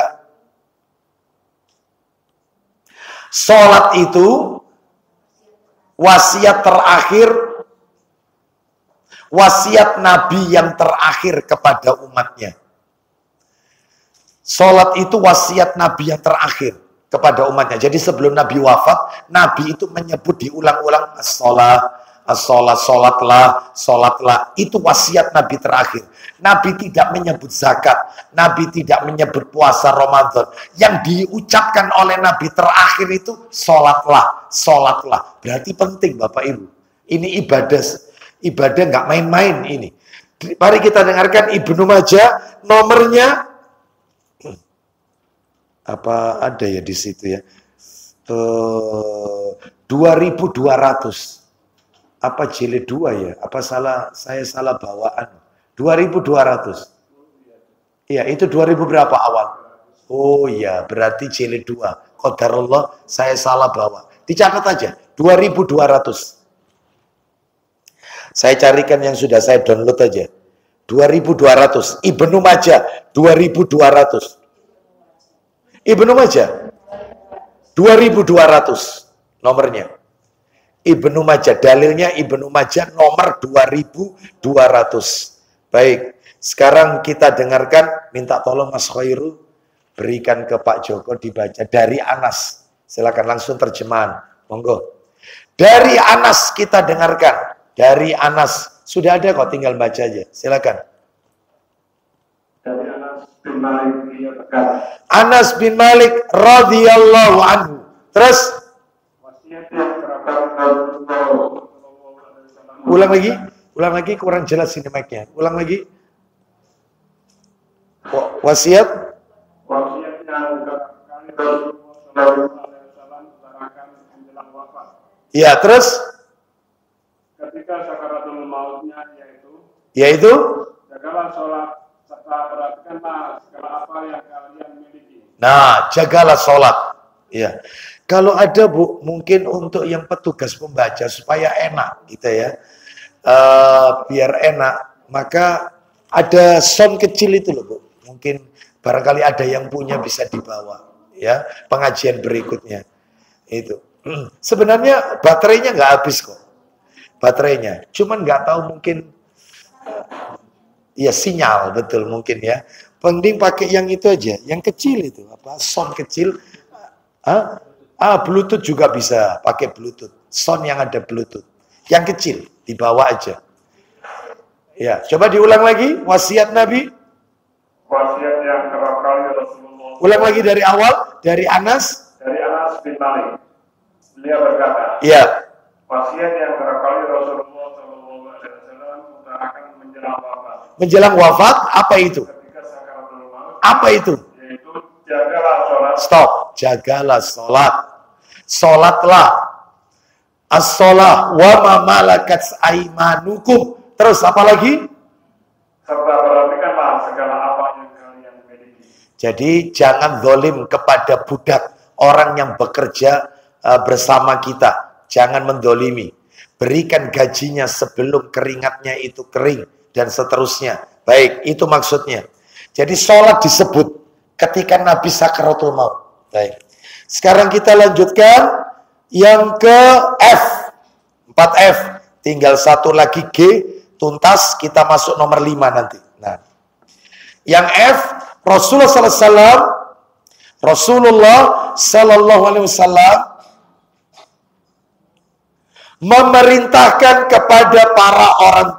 Sholat itu wasiat terakhir, wasiat Nabi yang terakhir kepada umatnya. Sholat itu wasiat Nabi yang terakhir kepada umatnya. Jadi sebelum Nabi wafat, Nabi itu menyebut diulang-ulang sholatlah. Itu wasiat Nabi terakhir. Nabi tidak menyebut zakat. Nabi tidak menyebut puasa Ramadan. Yang diucapkan oleh Nabi terakhir itu sholatlah. Berarti penting Bapak Ibu. Ini ibadah nggak main-main ini. Mari kita dengarkan Ibnu Majah nomornya. Apa ada ya di situ ya? 2200. Apa jilid 2 ya? Apa saya salah bawaan? 2200. Iya, itu 2000 berapa awal? Oh iya, berarti jilid 2. Qadarullah, saya salah bawa. Dicatat aja, 2200. Saya carikan yang sudah saya download aja. 2200. Ibnu Majah 2200. Ibnu Majah 2200 nomornya. Ibnu Majah, dalilnya Ibnu Majah nomor 2200. Baik, sekarang kita dengarkan, minta tolong Mas Khairul berikan ke Pak Joko dibaca dari Anas. Silakan langsung terjemahan. Monggo. Dari Anas kita dengarkan. Dari Anas. Sudah ada kok, tinggal baca aja. Silakan. Dari Anas bin Malik dia berkata. Anas bin Malik radhiyallahu anhu. Terus Wasiat yang terakhir ulang lagi kurang jelas ini mic-nya. Ulang lagi. Wasiat yang terakhir Rasulullah utarakan menjelang wafat. Ya, terus Ketika sakaratul mautnya yaitu jagalah sholat serta perhatikanlah segala apa yang kalian miliki. Nah, jagalah sholat. Ya, kalau ada Bu, mungkin untuk yang petugas pembaca supaya enak gitu ya, biar enak, maka ada sound kecil itu loh Bu. Mungkin barangkali ada yang punya bisa dibawa ya pengajian berikutnya itu. Sebenarnya baterainya nggak habis kok. Baterainya, cuman nggak tahu mungkin ya sinyal betul mungkin ya. Penting pakai yang itu aja, yang kecil itu apa? Sound kecil. Bluetooth juga bisa pakai Bluetooth. Sound yang ada Bluetooth, yang kecil dibawa aja. Ya, coba diulang lagi wasiat Nabi. Wasiat yang terakhir Rasulullah. Ulang lagi dari awal, dari Anas. Dari Anas bin Malik. Beliau berkata. Ya. Wasiat yang terakhir Rasulullah SAW utarakan menjelang wafat. Menjelang wafat, apa itu? Ketika sakaratul maut. Apa itu? Yaitu jagalah sholat. Stop, jagalah sholat. Sholatlah. As-sholah wa ma malakat aimanukum. Terus apa lagi? Serta perhatikanlah segala apa yang kalian miliki. Jadi jangan zalim kepada budak, orang yang bekerja bersama kita. Jangan mendolimi. Berikan gajinya sebelum keringatnya itu kering. Dan seterusnya. Baik, itu maksudnya. Jadi sholat disebut ketika Nabi sakaratul maut. Baik. Sekarang kita lanjutkan yang ke F. 4F. Tinggal satu lagi G. Tuntas, kita masuk nomor 5 nanti. Nah, yang F, Rasulullah Sallallahu Alaihi Wasallam memerintahkan kepada para orang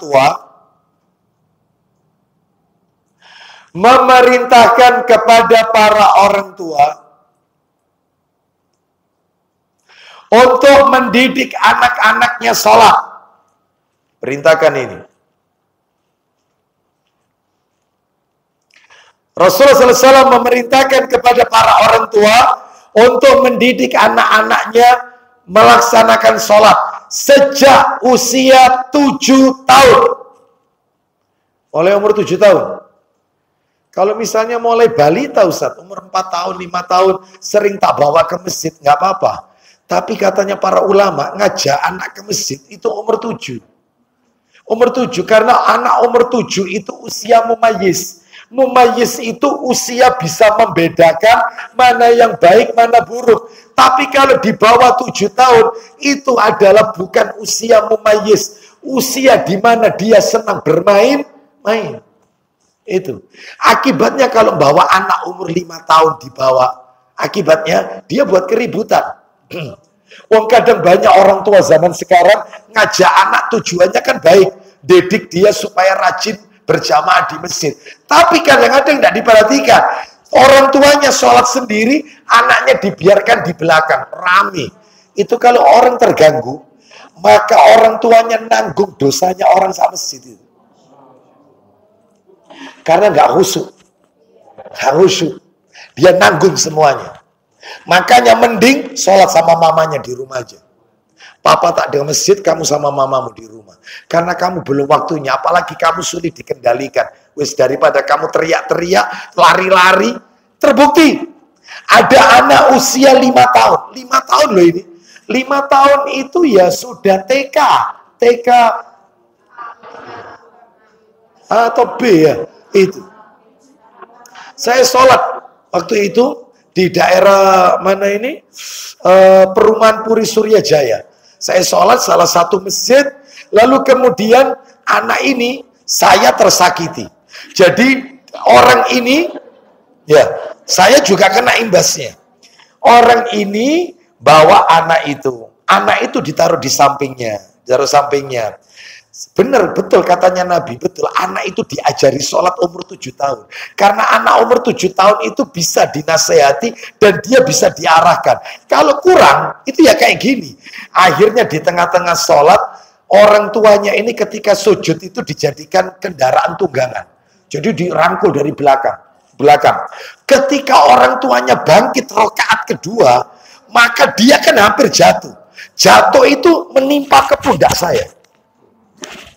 tua, untuk mendidik anak-anaknya sholat. Perintahkan ini. Rasulullah SAW memerintahkan kepada para orang tua untuk mendidik anak-anaknya melaksanakan sholat sejak usia 7 tahun. Mulai umur 7 tahun. Kalau misalnya mulai balita Ustaz, umur 4 tahun, 5 tahun, sering tak bawa ke masjid, nggak apa-apa. Tapi katanya para ulama, ngajak anak ke masjid itu umur 7. Umur 7, karena anak umur 7 itu usia mumayyiz. Mumayyiz itu usia bisa membedakan mana yang baik, mana buruk. Tapi kalau di bawah 7 tahun, itu adalah bukan usia mumayyiz. Usia di mana dia senang bermain, main. Itu. Akibatnya kalau bawa anak umur 5 tahun dibawa, akibatnya dia buat keributan. Wong kadang banyak orang tua zaman sekarang ngajak anak tujuannya kan baik, didik dia supaya rajin berjamaah di masjid. Tapi kadang-kadang tidak diperhatikan. Orang tuanya sholat sendiri, anaknya dibiarkan di belakang, rame. Itu kalau orang terganggu, maka orang tuanya nanggung dosanya orang sama masjid itu. Karena nggak khusyuk. Nggak khusyuk. Dia nanggung semuanya. Makanya mending sholat sama mamanya di rumah aja. Papa tak di masjid, kamu sama mamamu di rumah. Karena kamu belum waktunya, apalagi kamu sulit dikendalikan. Wis, daripada kamu teriak-teriak, lari-lari. Terbukti, ada anak usia 5 tahun. 5 tahun loh ini. 5 tahun itu ya sudah TK. TK atau B ya. Itu. Saya sholat waktu itu di daerah mana ini? Perumahan Puri Surya Jaya. Saya sholat salah satu masjid, lalu kemudian anak ini saya tersakiti. Jadi orang ini, ya saya juga kena imbasnya. Orang ini bawa anak itu ditaruh di sampingnya, Benar, betul katanya Nabi, betul. Anak itu diajari sholat umur 7 tahun. Karena anak umur 7 tahun itu bisa dinasehati dan dia bisa diarahkan. Kalau kurang, itu ya kayak gini. Akhirnya di tengah-tengah sholat, orang tuanya ini ketika sujud itu dijadikan kendaraan tunggangan. Jadi dirangkul dari belakang. Ketika orang tuanya bangkit rakaat kedua, maka dia kan hampir jatuh. Jatuh itu menimpa ke pundak saya.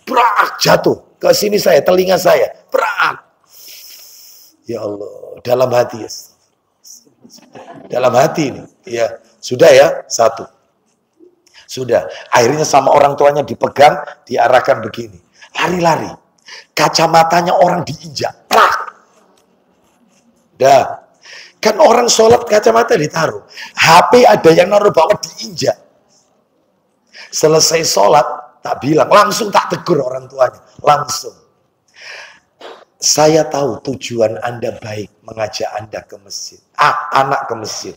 Brak, jatuh ke sini saya, telinga saya, brak. Ya Allah, dalam hati ya. Dalam hati ini, ya sudah ya, satu. Sudah, akhirnya sama orang tuanya dipegang, diarahkan begini. Lari-lari, kacamatanya orang diinjak, brak. Dah, kan orang sholat kacamata ditaruh. HP ada yang naruh bawah diinjak. Selesai sholat, tak bilang, langsung tak tegur orang tuanya. Langsung. Saya tahu tujuan Anda baik mengajak Anda ke masjid. Anak ke masjid.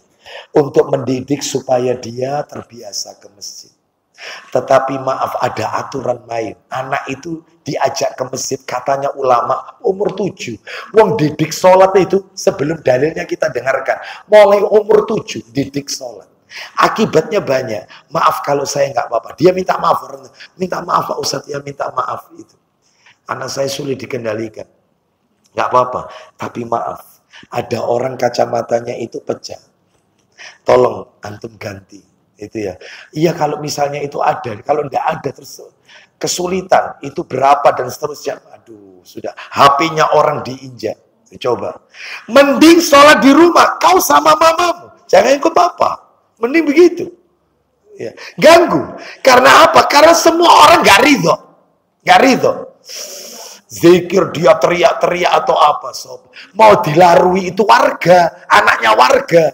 Untuk mendidik supaya dia terbiasa ke masjid. Tetapi maaf, ada aturan main. Anak itu diajak ke masjid, katanya ulama, umur 7. Wong didik sholat itu sebelum dalilnya kita dengarkan. Mulai umur 7, didik sholat. Akibatnya banyak. Maaf kalau saya nggak apa-apa. Dia minta maaf. Minta maaf Pak Ustadz, ya minta maaf itu. Anak saya sulit dikendalikan. Nggak apa-apa. Tapi maaf. Ada orang kacamatanya itu pecah. Tolong antum ganti. Itu ya. Iya kalau misalnya itu ada. Kalau nggak ada terus kesulitan. Itu berapa dan seterusnya. Aduh sudah. HP-nya orang diinjak. Coba. Mending sholat di rumah. Kau sama mamamu. Jangan ikut papa. Mending begitu. Ya. Ganggu. Karena apa? Karena semua orang gak ridho. Gak ridho. Zikir dia teriak-teriak atau apa. Sob. Mau dilarui itu warga. Anaknya warga.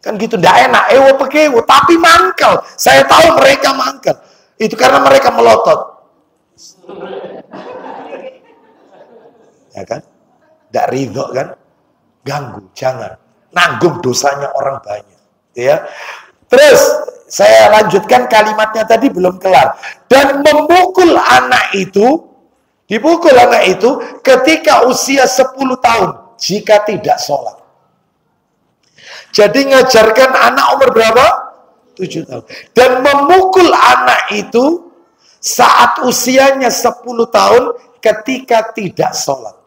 Kan gitu. Nggak enak. Ewo pekewo. Tapi mangkal. Saya tahu mereka mangkal. Itu karena mereka melotot. Ya kan? Gak ridho kan? Ganggu. Jangan. Nanggung dosanya orang banyak. Ya, terus saya lanjutkan kalimatnya tadi belum kelar. Dan memukul anak itu, dipukul anak itu ketika usia 10 tahun jika tidak sholat. Jadi ngajarkan anak umur berapa? 7 tahun. Dan memukul anak itu saat usianya 10 tahun ketika tidak sholat.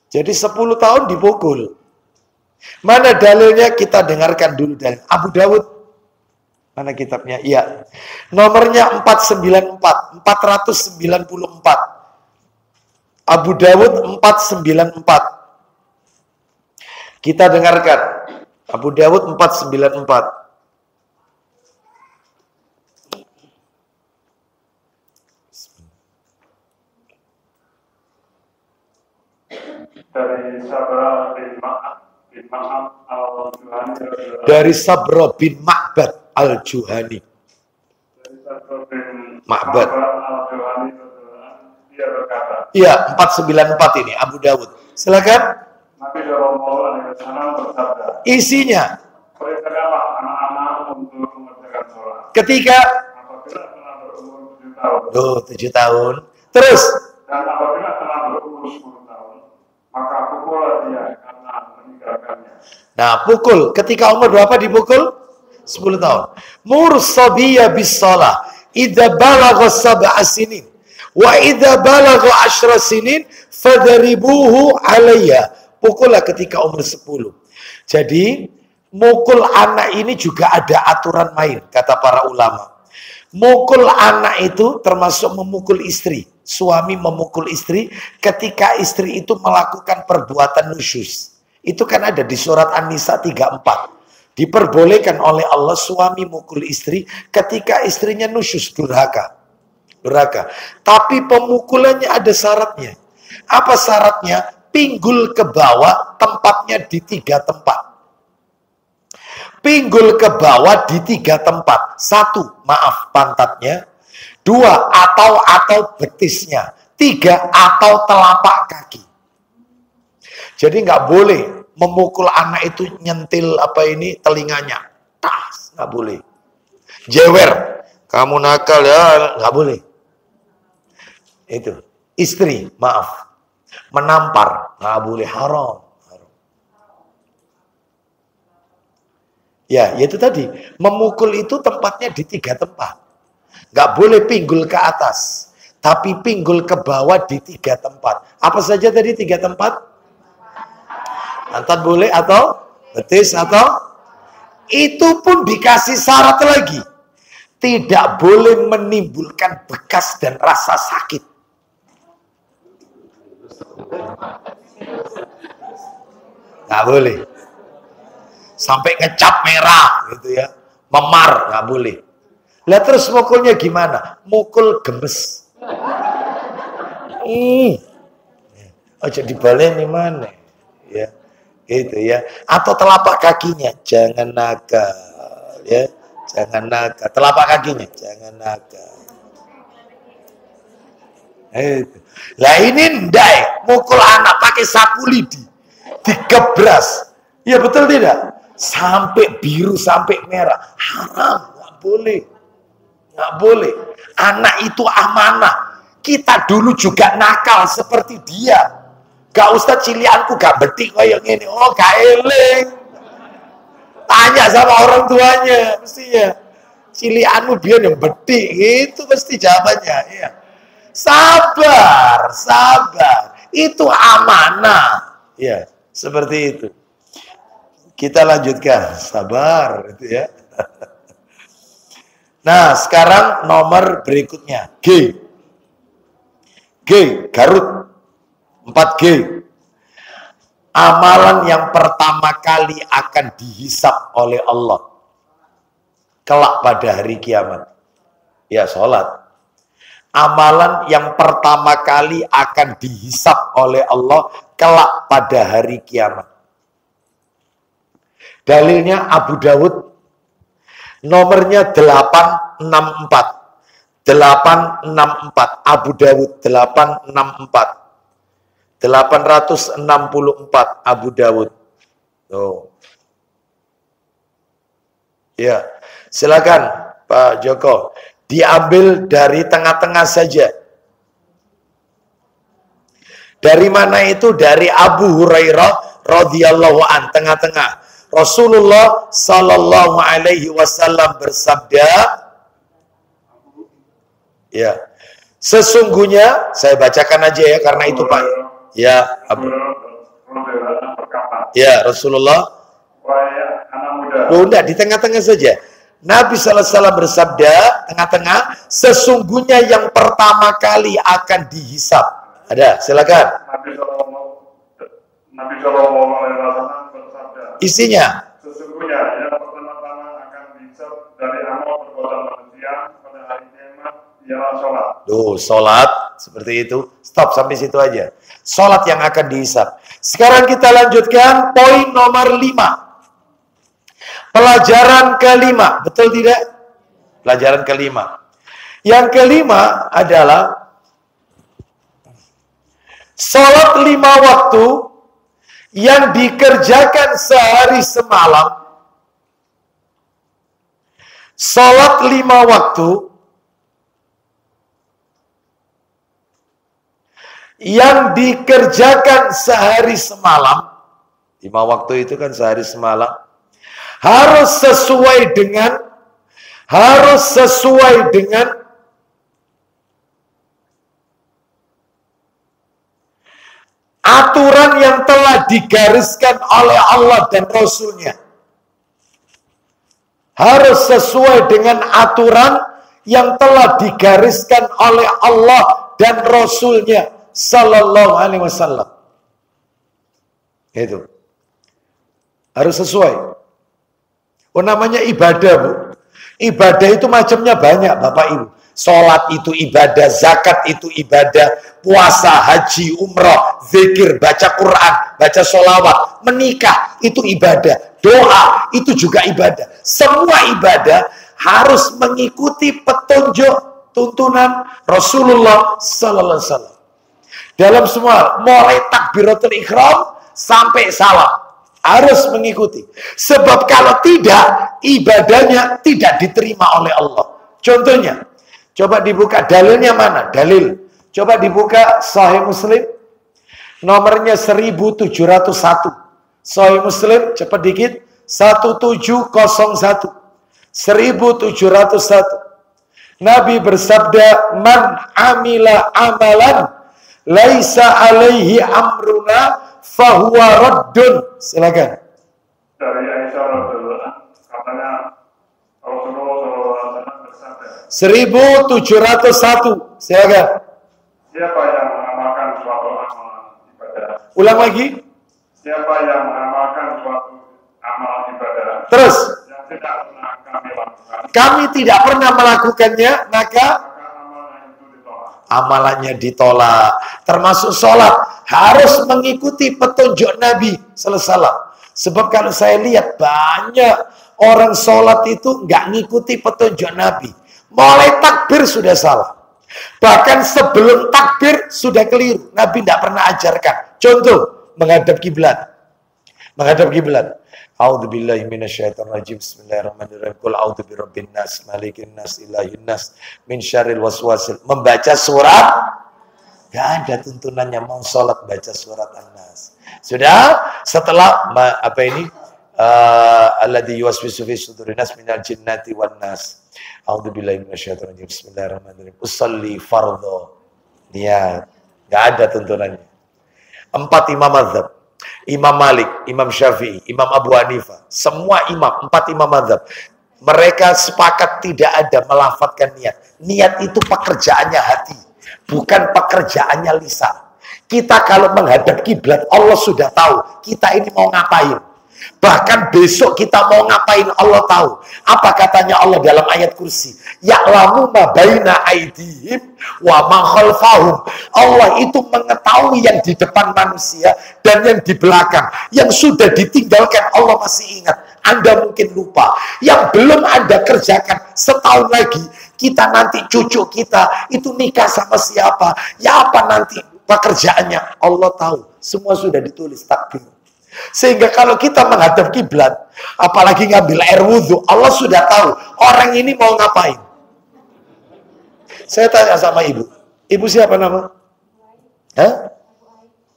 Jadi 10 tahun dipukul. Mana dalilnya? Kita dengarkan dulu dari Abu Dawud. Mana kitabnya? Iya. Nomornya 494. Abu Dawud 494. Kita dengarkan. Abu Dawud 494. Dari Sabra bin Ma'bad Dari Sabra bin Ma'bad al-Juhani. al-Juhani. Ma'bad al-Juhani, dia berkata, iya, 494 ini Abu Dawud. Silakan. Nabi Shallallahu Alaihi Wasallam bersabda, Isinya, perintahkanlah anak-anak untuk mengerjakan sholat. ketika Apabila telah berumur 7 tahun. 7 tahun. Terus, Dan apabila telah berumur 10 tahun, maka pukullah dia karena meninggalkannya. nah pukul. Ketika umur berapa dipukul? 10 tahun. Mursabiya bis shalah idza balagha 7 sinin wa idza balagha 10 sinin fadribuhu alayya. Pukullah ketika umur 10. Jadi, mukul anak ini juga ada aturan main, kata para ulama. Mukul anak itu termasuk memukul istri. Suami memukul istri ketika istri itu melakukan perbuatan nusyuz. Itu kan ada di surat An-Nisa 34. Diperbolehkan oleh Allah suami mukul istri ketika istrinya nusyuz, durhaka. Tapi pemukulannya ada syaratnya. Apa syaratnya? Pinggul ke bawah, tempatnya di 3 tempat. Pinggul ke bawah di 3 tempat. 1, maaf, pantatnya. 2, atau betisnya. 3, atau telapak kaki. Jadi nggak boleh memukul anak itu nyentil telinganya. Tas, nggak boleh. Jewer, kamu nakal ya, nggak boleh. Itu istri, maaf. Menampar, nggak boleh, haram. Ya, yaitu tadi. Memukul itu tempatnya di 3 tempat. Nggak boleh pinggul ke atas. Tapi pinggul ke bawah di 3 tempat. Apa saja tadi 3 tempat? Pantat boleh atau betis atau? Itu pun dikasih syarat lagi. Tidak boleh menimbulkan bekas dan rasa sakit. Nggak boleh. Sampai ngecap merah gitu ya. Memar, nggak boleh. Lah terus mukulnya gimana? Mukul gemes. Oh jadi baleni mana? Ya. Gitu ya. Atau telapak kakinya, jangan nakal ya. Jangan nakal. Telapak kakinya, jangan nakal. Lah ini ndai, mukul anak pakai sapu lidi, digebras. Ya betul tidak? Sampai biru, sampai merah. Haram, nggak boleh. Nggak boleh. Anak itu amanah. Kita dulu juga nakal seperti dia. Gak usah cilianku gak betik kayak gini. Oh gak eling. Tanya sama orang tuanya. Mestinya. Cilianmu biar yang betik. Itu mesti jawabannya. Ya. Sabar. Itu amanah. Ya, seperti itu. Kita lanjutkan. Sabar. Itu ya. Nah, sekarang nomor berikutnya. G. Garut. 4G. Amalan yang pertama kali akan dihisap oleh Allah. Kelak pada hari kiamat. Ya, sholat. Amalan yang pertama kali akan dihisap oleh Allah kelak pada hari kiamat. Dalilnya Abu Dawud. Nomornya 864. 864. Abu Dawud 864. 864 Abu Dawud. Oh. Ya, silakan Pak Joko. Diambil dari tengah-tengah saja. Dari mana itu? Dari Abu Hurairah radhiyallahu an, tengah-tengah. Rasulullah sallallahu alaihi wasallam bersabda, Ya. Sesungguhnya, saya bacakan aja ya, karena itu Pak. Ya, ya Rasulullah. Enggak, di tengah-tengah saja. Nabi SAW bersabda, tengah-tengah, sesungguhnya yang pertama kali akan dihisab. Ada, silakan. Nabi SAW bersabda, isinya, sesungguhnya yang pertama-tama akan dihisab dari amal perbuatan manusia pada hari kiamat ialah sholat. Sholat seperti itu. Stop sampai situ aja. Sholat yang akan dihisab. Sekarang kita lanjutkan poin nomor 5. Pelajaran kelima, betul tidak? Pelajaran kelima. Yang kelima adalah sholat 5 waktu yang dikerjakan sehari semalam. Sholat 5 waktu yang dikerjakan sehari semalam. 5 waktu itu kan sehari semalam. Harus sesuai dengan aturan yang telah digariskan oleh Allah dan Rasul-Nya. Harus sesuai dengan aturan yang telah digariskan oleh Allah dan Rasul-Nya Sallallahu Alaihi Wasallam. Itu harus sesuai. Oh, namanya ibadah, Bu. Ibadah itu macamnya banyak, Bapak Ibu. Sholat itu ibadah, zakat itu ibadah, puasa, haji, umrah, zikir, baca Quran, baca sholawat, menikah itu ibadah, doa itu juga ibadah. Semua ibadah harus mengikuti petunjuk tuntunan Rasulullah Sallallahu Alaihi Wasallam. Dalam semua, mulai takbiratul ihram sampai salam. Harus mengikuti. Sebab kalau tidak, ibadahnya tidak diterima oleh Allah. Contohnya, coba dibuka dalilnya mana? Dalil. Coba dibuka Sahih Muslim. Nomornya 1701. Sahih Muslim, cepat dikit. 1701. 1701. Nabi bersabda, "Man amila amalan laisa alaihi amruna fahuwa raddun." Silakan. Dari Aisyah radhiyallahu katanya Rasulullah bersabda, 1701. Silakan. Siapa yang mengamalkan suatu amalan ibadah? Ulang lagi. Siapa yang mengamalkan suatu amal ibadah? Terus. Yang tidak pernah kami lakukan. Kami tidak pernah melakukannya, maka amalannya ditolak. Termasuk sholat. Harus mengikuti petunjuk Nabi Sallallahu Alaihi Wasallam. Sebab kalau saya lihat banyak orang sholat itu nggak ngikuti petunjuk Nabi. Mulai takbir sudah salah. Bahkan sebelum takbir sudah keliru. Nabi tidak pernah ajarkan. Contoh, menghadap kiblat. Menghadap kiblat. A'udzubillahi minasyaitonirrajim. Bismillahirrahmanirrahim. Qul a'udzu birabbin nas, malikin nas, ilahin nas, min syarril waswasil. Membaca surat, gak ada tuntunannya mau sholat baca surat An-Nas. Sudah, setelah apa ini? Alladzi yuwaswisu fi sudurin nas minal jinnati wan nas. A'udzubillahi minasyaitonirrajim. Bismillahirrahmanirrahim. Usolli fardhu. Niat. Gak ada tuntunannya. 4 imam mazhab. Imam Malik, Imam Syafi'i, Imam Abu Hanifah, semua imam, 4 imam mazhab. Mereka sepakat tidak ada melafadzkan niat. Niat itu pekerjaannya hati, bukan pekerjaannya lisan. Kita kalau menghadap kiblat, Allah sudah tahu kita ini mau ngapain. Bahkan besok kita mau ngapain Allah tahu. Apa katanya Allah dalam ayat kursi? Ya'lamu ma baina aydihim wa ma khalfahum. Allah itu mengetahui yang di depan manusia dan yang di belakang. Yang sudah ditinggalkan Allah masih ingat. Anda mungkin lupa. Yang belum Anda kerjakan setahun lagi, kita nanti cucu kita itu nikah sama siapa? Ya apa nanti pekerjaannya? Allah tahu. Semua sudah ditulis takdir. Sehingga kalau kita menghadap kiblat, apalagi ngambil air wudhu, Allah sudah tahu orang ini mau ngapain. Saya tanya sama ibu, ibu siapa nama? Hah?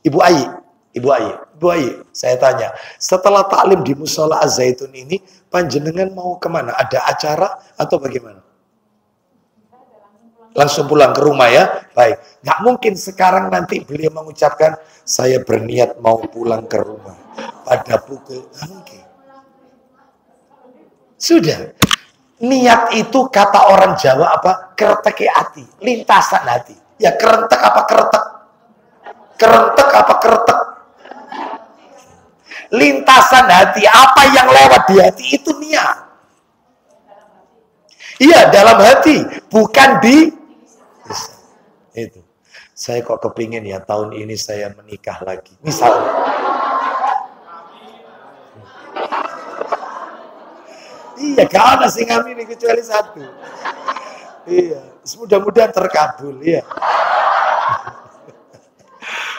Ibu Ayi. Ibu Ayi. Ibu Ayi. Saya tanya, setelah taklim di Musola Az-Zaitun ini, panjenengan mau kemana? Ada acara atau bagaimana? Langsung pulang ke rumah ya. Baik. Nggak mungkin sekarang nanti beliau mengucapkan, saya berniat mau pulang ke rumah pada pukul. Nggak mungkin. Sudah. Niat itu kata orang Jawa apa? Kereteke hati. Lintasan hati. Ya kerentek apa keretek? Kerentek apa keretek? Lintasan hati. Apa yang lewat di hati itu niat. Iya, dalam hati. Bukan di itu. Saya kok kepingin ya tahun ini saya menikah lagi. Misalnya. Iya, gak ada sih kami ini kecuali satu. Iya, mudah-mudahan terkabul. Iya.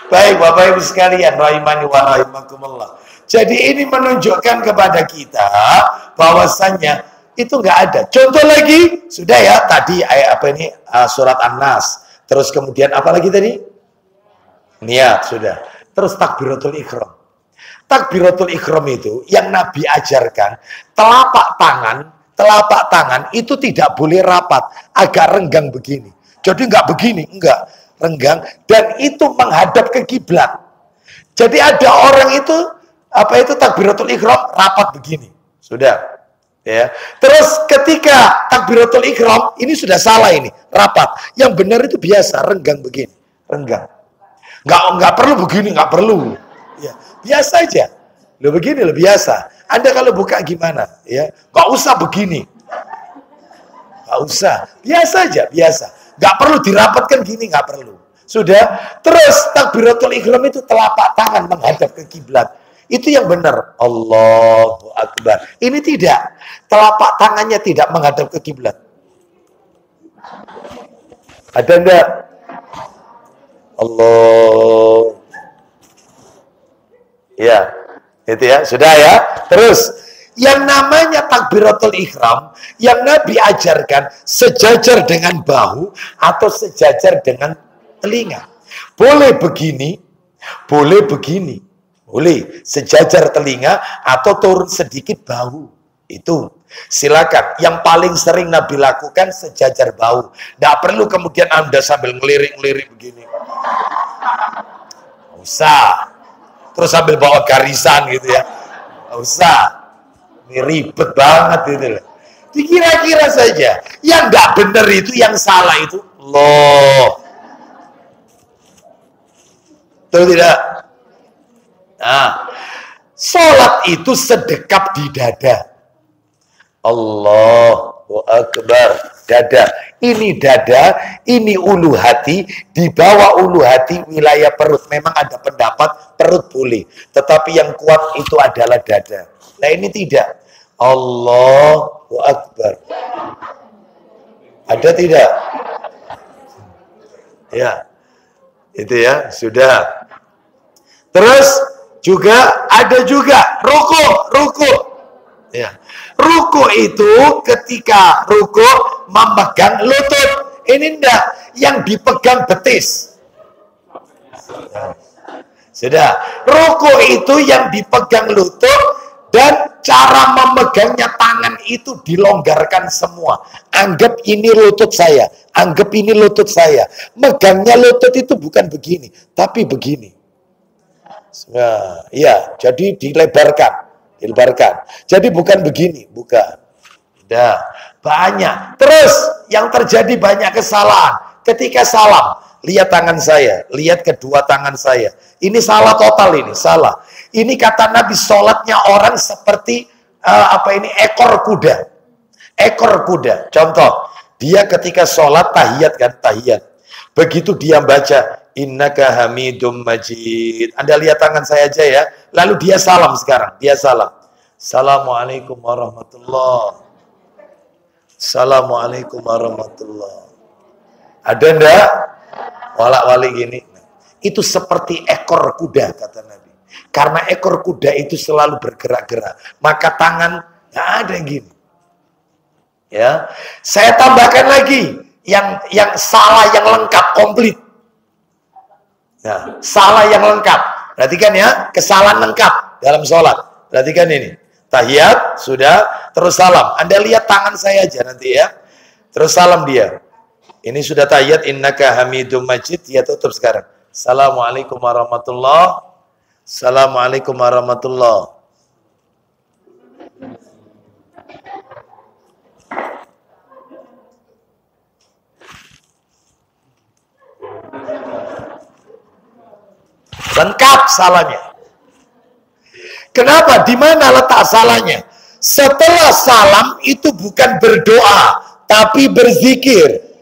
Baik, Bapak Ibu sekalian, rahimani wa rahimakumullah. Jadi ini menunjukkan kepada kita bahwasannya itu nggak ada. Contoh lagi, sudah ya tadi surat An-Nas. Terus kemudian apa lagi tadi? Niat, sudah. Terus takbiratul ihram. Takbiratul ihram itu yang Nabi ajarkan, telapak tangan itu tidak boleh rapat, agak renggang begini. Jadi nggak begini, enggak, renggang, dan itu menghadap ke kiblat. Jadi ada orang itu takbiratul ihram rapat begini. Sudah. Ya. Terus ketika takbiratul ihram ini sudah salah ini, rapat. Yang benar itu biasa, renggang begini, renggang. Nggak perlu begini, nggak perlu. Ya, biasa aja. Lo begini lo biasa. Anda kalau buka gimana? Ya, nggak usah begini. Nggak usah. Biasa aja, biasa. Nggak perlu dirapatkan gini, nggak perlu. Sudah. Terus takbiratul ihram itu telapak tangan menghadap ke kiblat. Itu yang benar. Allahu Akbar. Ini tidak. Telapak tangannya tidak menghadap ke kiblat. Ada enggak? Allah. Ya, itu ya, sudah ya. Terus yang namanya takbiratul ihram yang Nabi ajarkan sejajar dengan bahu atau sejajar dengan telinga. Boleh begini, boleh begini. Boleh sejajar telinga atau turun sedikit bahu. Itu silakan. Yang paling sering Nabi lakukan sejajar bahu. Tidak perlu kemudian Anda sambil ngelirik-ngelirik begini. Nggak usah. Terus sambil bawa garisan gitu ya. Nggak usah. Ini ribet banget gitu loh. Dikira-kira saja. Yang nggak benar itu, yang salah itu. Loh. Tahu tidak? Nah, sholat itu sedekap di dada. Allahu Akbar. Dada. Ini dada, ini ulu hati. Di bawah ulu hati wilayah perut. Memang ada pendapat perut boleh. Tetapi yang kuat itu adalah dada. Nah ini tidak. Allahu Akbar. Ada tidak? Ya. Itu ya, sudah. Terus juga ada juga ruku. Ya. Ruku itu ketika ruku memegang lutut. Ini enggak, yang dipegang betis. Sudah. Ruku itu yang dipegang lutut dan cara memegangnya tangan itu dilonggarkan semua. Anggap ini lutut saya, anggap ini lutut saya. Megangnya lutut itu bukan begini, tapi begini. Nah, ya, jadi dilebarkan. Jadi bukan begini, bukan. Nah, banyak. Terus yang terjadi banyak kesalahan. Ketika salam, lihat tangan saya, lihat kedua tangan saya. Ini salah total ini, salah. Ini kata Nabi, sholatnya orang seperti ekor kuda. Ekor kuda. Contoh, dia ketika sholat tahiyat kan, tahiyat. Begitu dia baca innaka hamidum majid. Anda lihat tangan saya aja ya. Lalu dia salam sekarang. Dia salam. Assalamualaikum warahmatullahi. Assalamualaikum warahmatullahi. Ada enggak? Walak-walik gini. Itu seperti ekor kuda kata Nabi. Karena ekor kuda itu selalu bergerak-gerak. Maka tangan enggak ada yang gini. Ya. Saya tambahkan lagi yang salah yang lengkap komplit. Nah, salah yang lengkap. Perhatikan ya, kesalahan lengkap dalam sholat. Perhatikan ini. Tahiyat, sudah, terus salam. Anda lihat tangan saya aja nanti ya. Terus salam dia. Ini sudah tahiyat innaka hamidum majid, ya tutup sekarang. Assalamualaikum warahmatullahi. Assalamualaikum warahmatullahi. Lengkap salahnya. Kenapa? Di mana letak salahnya? Setelah salam itu bukan berdoa, tapi berzikir.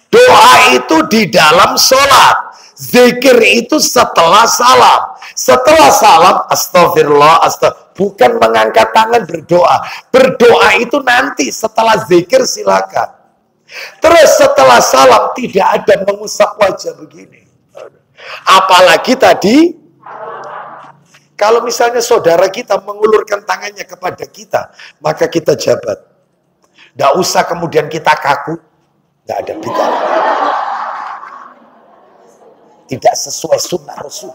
Doa itu di dalam sholat. Zikir itu setelah salam. Setelah salam, astagfirullah, bukan mengangkat tangan berdoa. Berdoa itu nanti setelah zikir silakan. Terus setelah salam tidak ada mengusap wajah begini. Apalagi tadi, kalau misalnya saudara kita mengulurkan tangannya kepada kita, maka kita jabat. Tidak usah kemudian kita kaku. Tidak ada bid'ah. Tidak sesuai sunnah Rasul.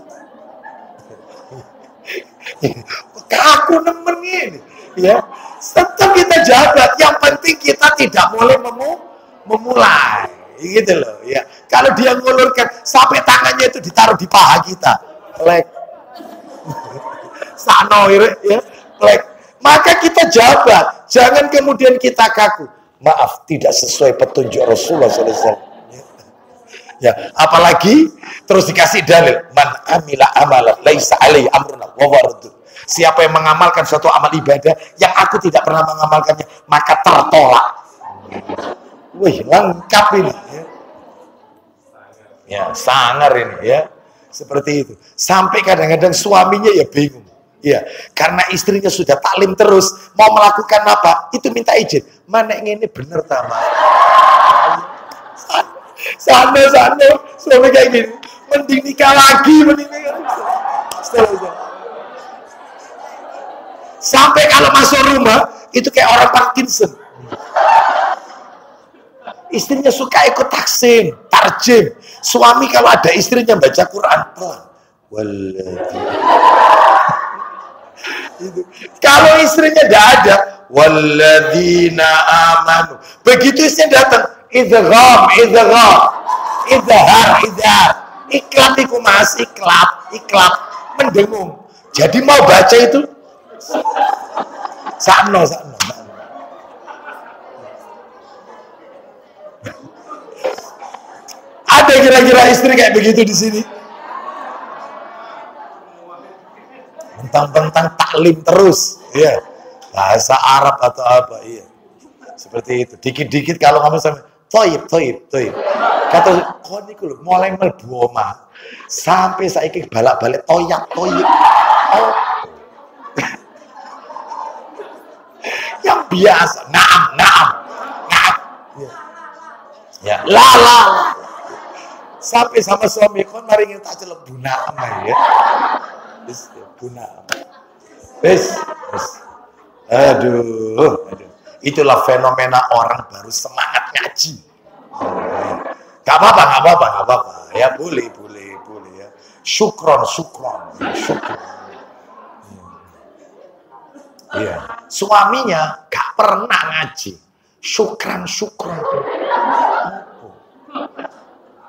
Kaku nemen ini. Ya. Tetap kita jabat. Yang penting kita tidak boleh memulai. Gitu loh. Ya. Kalau dia mengulurkan sampai tangannya itu ditaruh di paha kita. Plek. Sanoir. Ya. Plek. Maka kita jabat. Jangan kemudian kita kaku. Maaf, tidak sesuai petunjuk Rasulullah SAW. Ya, apalagi terus dikasih dalil, man amila amalan laisa alaihi amruna wa warud. Siapa yang mengamalkan suatu amal ibadah yang aku tidak pernah mengamalkannya, maka tertolak. Wih, lengkap ini. Ya, sangar ini ya. Seperti itu. Sampai kadang-kadang suaminya ya bingung. Ya, karena istrinya sudah taklim terus, mau melakukan apa? Itu minta izin. Mana ini bener tama? Sana, suami kayak gini. Mending nikah lagi, mending nikah lagi. Sampai kalau masuk rumah, itu kayak orang Parkinson. Istrinya suka ikut taksim, tarjim. Suami kalau ada istrinya baca Quran, kalau istrinya tidak ada, walladzina amanu. Begitu istrinya datang, idgham, izhar. Iklap iku mas, iklap, mendengung. Jadi mau baca itu sakno. Ada kira-kira istri kayak begitu di sini? Tentang taklim terus, ya, bahasa Arab atau apa, iya, seperti itu. Dikit-dikit kalau kamu sampai toib, kata kau ini mulai mlebu omah sampai saiki balak-balik toyak. Oh. Yang biasa, naam, ya, la. Sampai sama suami kon mari ngene tak celep bunaam ya. Wis. Aduh. Itulah fenomena orang baru semangat ngaji. Gak apa-apa. Ya boleh ya. Syukron. Iya. Suaminya gak pernah ngaji. Syukran.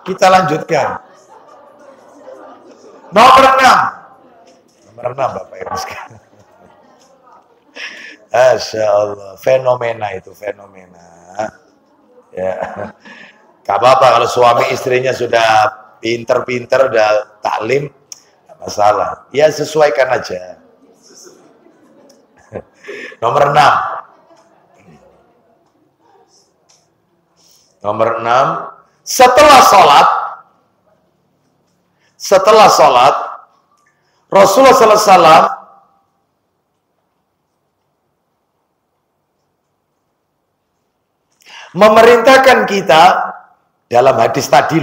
Kita lanjutkan. Nomor 6 Bapak Ibu sekalian. Masya Allah, fenomena. Ya, gak apa-apa kalau suami istrinya sudah pinter-pinter, udah taklim, gak masalah. Ya sesuaikan aja. Nomor 6. Setelah sholat, Rasulullah SAW memerintahkan kita dalam hadis tadi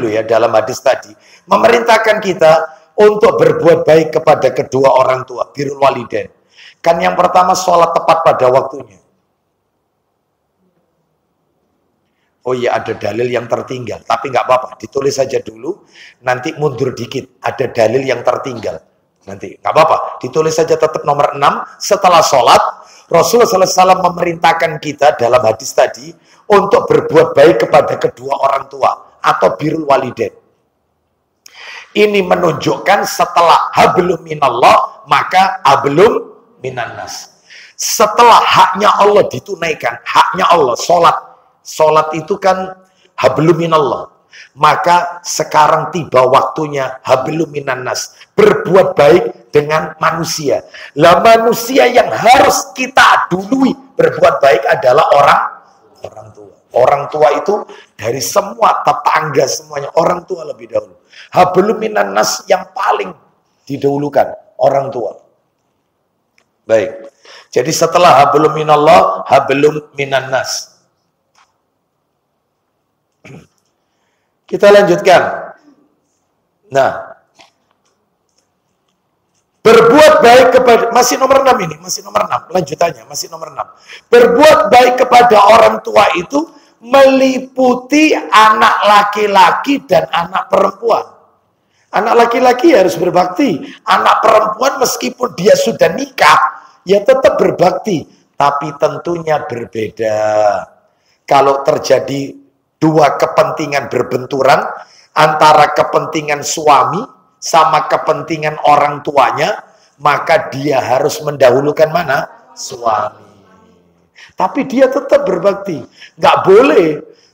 memerintahkan kita untuk berbuat baik kepada kedua orang tua, birrul walidain. Kan yang pertama sholat tepat pada waktunya. Oh iya, ada dalil yang tertinggal, tapi nggak apa-apa, ditulis saja dulu, nanti mundur dikit, ada dalil yang tertinggal. Nanti nggak apa-apa, ditulis saja tetap nomor 6. Setelah sholat, Rasulullah SAW memerintahkan kita dalam hadis tadi untuk berbuat baik kepada kedua orang tua atau birrul walidain. Ini menunjukkan setelah hablum minallah maka hablum minannas. Setelah haknya Allah ditunaikan, haknya Allah, sholat itu kan hablum minallah. Maka sekarang tiba waktunya hablum minannas, berbuat baik dengan manusia. Lah manusia yang harus kita dului berbuat baik adalah orang tua. Orang tua itu dari semua tetangga semuanya, orang tua lebih dahulu. Hablum minannas yang paling didahulukan, orang tua. Baik. Jadi setelah hablum minallah, hablum minannas. Kita lanjutkan. Nah, berbuat baik kepada, masih nomor 6 ini, masih nomor 6, lanjutannya, masih nomor 6. Berbuat baik kepada orang tua itu meliputi anak laki-laki dan anak perempuan. Anak laki-laki harus berbakti. Anak perempuan meskipun dia sudah nikah, ya tetap berbakti. Tapi tentunya berbeda. Kalau terjadi dua kepentingan berbenturan, antara kepentingan suami sama kepentingan orang tuanya, maka dia harus mendahulukan mana? Suami. Tapi dia tetap berbakti. Nggak boleh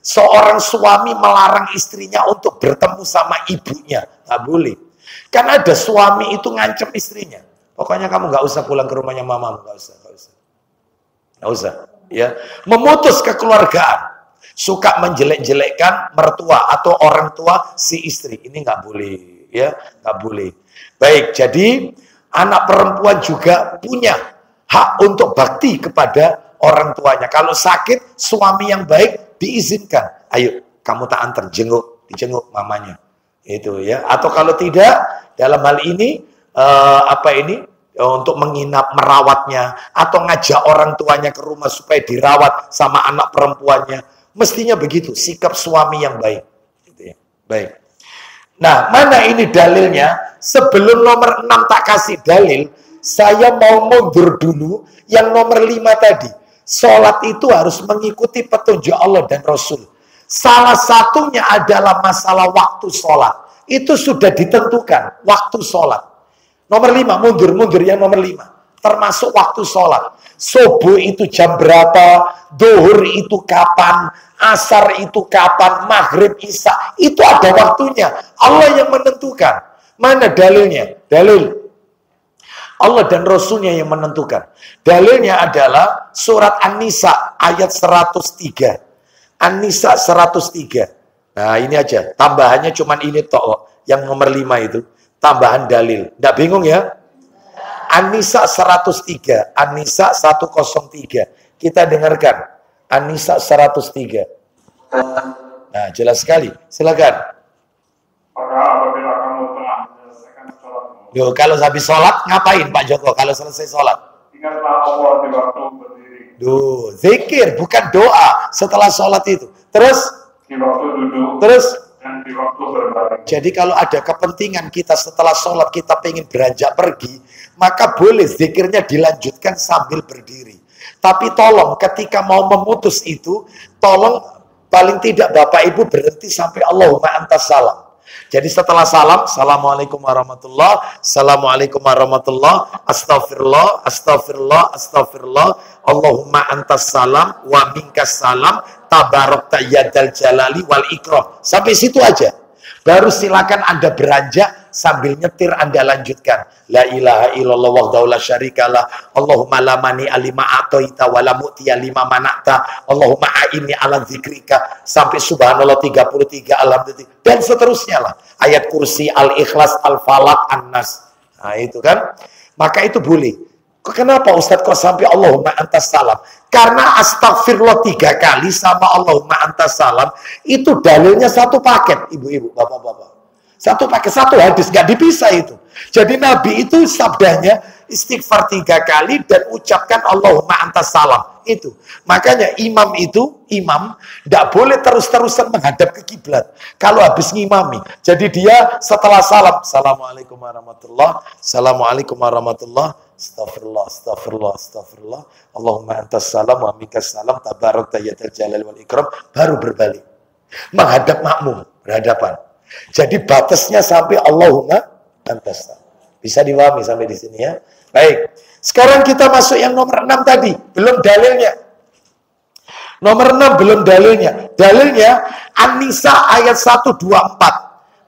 seorang suami melarang istrinya untuk bertemu sama ibunya. Nggak boleh. Kan ada suami itu ngancam istrinya. Pokoknya kamu nggak usah pulang ke rumahnya mamamu. Nggak usah. Ya. Memutus kekeluargaan. Suka menjelek-jelekkan mertua atau orang tua si istri. Ini nggak boleh. Ya, nggak boleh. Baik, jadi anak perempuan juga punya hak untuk bakti kepada orang tuanya. Kalau sakit, suami yang baik diizinkan. Ayo, kamu tak antar dijenguk mamanya. Itu ya. Atau kalau tidak, dalam hal ini untuk menginap, merawatnya, atau ngajak orang tuanya ke rumah supaya dirawat sama anak perempuannya. Mestinya begitu, sikap suami yang baik. Gitu ya. Baik. Nah, mana ini dalilnya? Sebelum nomor 6 tak kasih dalil, saya mau mundur dulu yang nomor 5 tadi. Sholat itu harus mengikuti petunjuk Allah dan Rasul. Salah satunya adalah masalah waktu sholat. Itu sudah ditentukan, waktu sholat. Nomor 5, mundur yang nomor 5. Termasuk waktu sholat. Subuh itu jam berapa, duhur itu kapan, asar itu kapan, maghrib, isya. Itu ada waktunya. Allah yang menentukan. Mana dalilnya? Dalil. Allah dan Rasulnya yang menentukan. Dalilnya adalah surat An-Nisa ayat 103. An-Nisa 103. Nah ini aja. Tambahannya cuman ini tok. Yang nomor 5 itu. Tambahan dalil. Nggak bingung ya? An-Nisa 103. An-Nisa 103. Kita dengarkan. An-Nisa 103. Nah jelas sekali. Silakan. Maka apabila kamu telah menyelesaikan sholatmu, Duh, kalau habis sholat ngapain Pak Joko kalau selesai sholat? ingatlah Allah di waktu berdiri, Duh, zikir bukan doa setelah sholat itu. Terus? di waktu duduk, Terus? dan di waktu berbaring. Jadi kalau ada kepentingan kita setelah sholat kita pengen beranjak pergi, maka boleh zikirnya dilanjutkan sambil berdiri. Tapi tolong ketika mau memutus itu, tolong paling tidak Bapak Ibu berhenti sampai Allahumma antas salam. Jadi setelah salam, assalamualaikum warahmatullah, assalamualaikum warahmatullah, astagfirullah, astagfirullah, astagfirullah, Allahumma antas salam, wa minkas salam, tabarakta yadal jalali wal ikram. Sampai situ aja. Baru silakan Anda beranjak sambil nyetir Anda lanjutkan. La ilaha illallah wahdahu la syarikalah. Allahumma la mani alima atoita wa la mu'tiya lima manakta. Allahumma a'inni ala zikrika. Sampai subhanallah 33 alhamdulillah. Dan seterusnya lah. Ayat kursi, al-ikhlas, al-falak, an-nas. Nah itu kan. Maka itu boleh. Kenapa Ustadz kok sampai Allahumma antas salam? Karena astagfirullah 3 kali sama Allahumma antas salam itu dalilnya satu paket, ibu-ibu, bapak-bapak. Satu paket, satu hadis, nggak dipisah itu. Jadi Nabi itu sabdanya istighfar 3 kali dan ucapkan Allahumma antas salam. Itu. Makanya imam nggak boleh terus-terusan menghadap ke kiblat. Kalau habis ngimami. Jadi dia setelah salam, assalamualaikum warahmatullah, assalamualaikum warahmatullah, Astagfirullah, astagfirullah, astagfirullah. Allahumma antas salam wa minkas salam tabarakta ya dzal jalali wal ikram. Baru berbalik. Menghadap makmum, berhadapan. Jadi batasnya sampai Allahumma antas salam. Bisa dipahami sampai di sini ya. Baik. Sekarang kita masuk yang nomor 6 tadi, belum dalilnya. Nomor 6 belum dalilnya. Dalilnya An-Nisa ayat 124.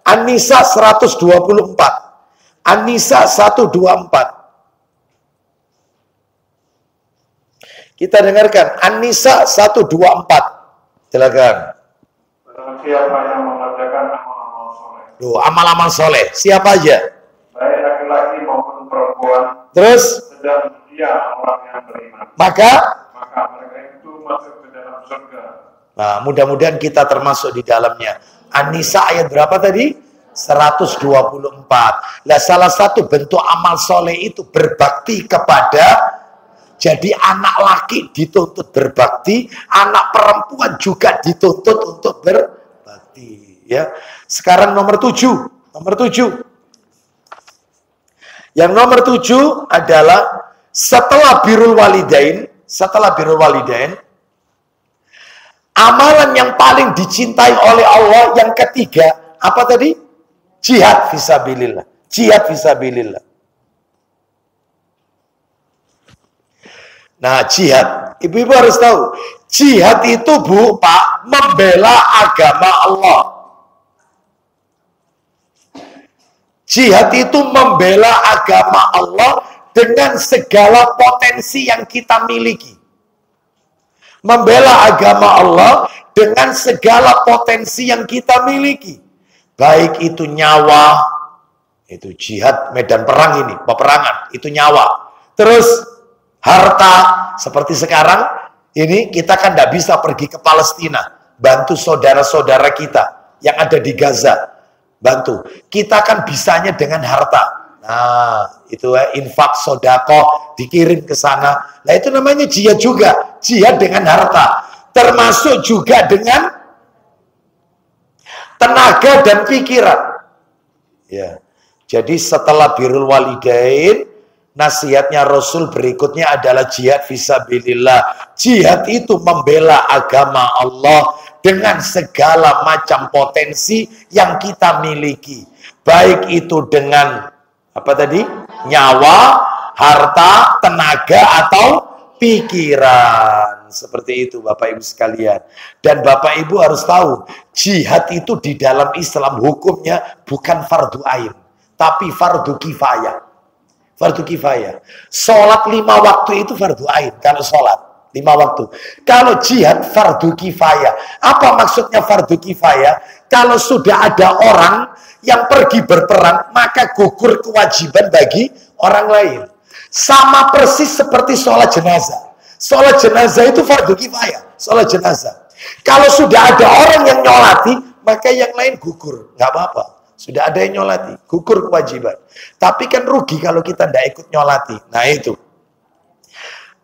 An-Nisa 124. An-Nisa 124. Kita dengarkan An-Nisa 124. Silakan. Siapa yang mengerjakan amal-amal soleh? Loh, amal-amal soleh. Siapa aja? Baik laki-laki maupun perempuan. Terus? Sedang dia orang yang beriman. Maka mereka itu masuk ke dalam surga. Nah, mudah-mudahan kita termasuk di dalamnya. An-Nisa ayat berapa tadi? 124. Nah, salah satu bentuk amal soleh itu berbakti kepada, jadi anak laki dituntut berbakti, anak perempuan juga dituntut untuk berbakti. Ya. Sekarang nomor 7. Nomor 7. Yang nomor 7 adalah setelah birrul walidain, amalan yang paling dicintai oleh Allah yang ketiga, apa tadi? Jihad fisabilillah. Jihad fisabilillah. Nah, jihad. Ibu-ibu harus tahu, jihad itu, Bu, Pak, membela agama Allah. Jihad itu membela agama Allah dengan segala potensi yang kita miliki. Membela agama Allah dengan segala potensi yang kita miliki. Baik itu nyawa, itu jihad medan perang ini, peperangan, itu nyawa. Terus harta, seperti sekarang, ini kita kan tidak bisa pergi ke Palestina, bantu saudara-saudara kita yang ada di Gaza. Bantu. Kita kan bisanya dengan harta. Nah, itu infak, sodakoh, dikirim ke sana. Nah, itu namanya jihad juga. Jihad dengan harta. Termasuk juga dengan tenaga dan pikiran. Ya. Jadi setelah birrul walidain, nasihatnya Rasul berikutnya adalah jihad fisabilillah. Jihad itu membela agama Allah dengan segala macam potensi yang kita miliki. Baik itu dengan apa tadi? Nyawa, harta, tenaga, atau pikiran. Seperti itu Bapak Ibu sekalian. Dan Bapak Ibu harus tahu, jihad itu di dalam Islam hukumnya bukan fardu ain, tapi fardu kifayah. Fardu kifayah. Sholat 5 waktu itu fardu ain. Kalau sholat 5 waktu. Kalau jihad fardu kifayah. Apa maksudnya fardu kifayah? Kalau sudah ada orang yang pergi berperang, maka gugur kewajiban bagi orang lain. Sama persis seperti sholat jenazah. Sholat jenazah itu fardu kifayah. Sholat jenazah. Kalau sudah ada orang yang nyolati, maka yang lain gugur. Nggak apa-apa. Sudah ada yang nyolati. Gugur kewajiban. Tapi kan rugi kalau kita tidak ikut nyolati. Nah itu.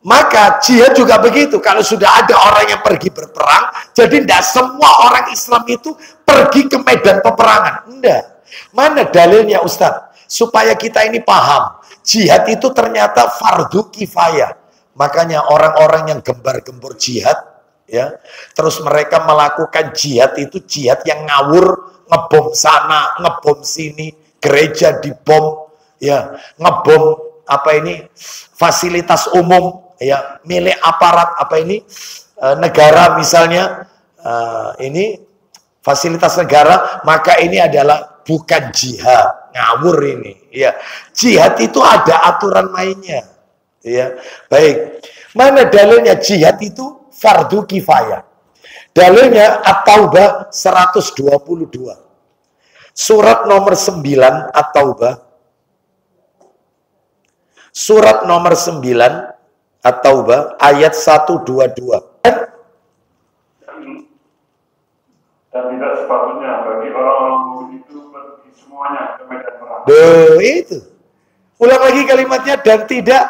Maka jihad juga begitu. Kalau sudah ada orang yang pergi berperang, jadi tidak semua orang Islam itu pergi ke medan peperangan. Tidak. Mana dalilnya Ustadz? Supaya kita ini paham. Jihad itu ternyata fardu kifayah. Makanya orang-orang yang gembar-gembor jihad, ya, terus mereka melakukan jihad itu jihad yang ngawur, ngebom sana, ngebom sini, gereja dibom, ya, ngebom apa ini fasilitas umum, ya, milik aparat apa ini negara misalnya, ini fasilitas negara, maka ini adalah bukan jihad, ngawur ini, ya. Jihad itu ada aturan mainnya, ya. Baik, mana dalilnya jihad itu fardu kifayah? Dalilnya At-Taubah 122. Surat nomor 9 At-Taubah. Surat nomor 9 At-Taubah ayat 122. Dan tidak sepatutnya bagi orang-orang musyrik itu pergi semuanya ke medan perang. Itu. Ulang lagi kalimatnya, dan tidak.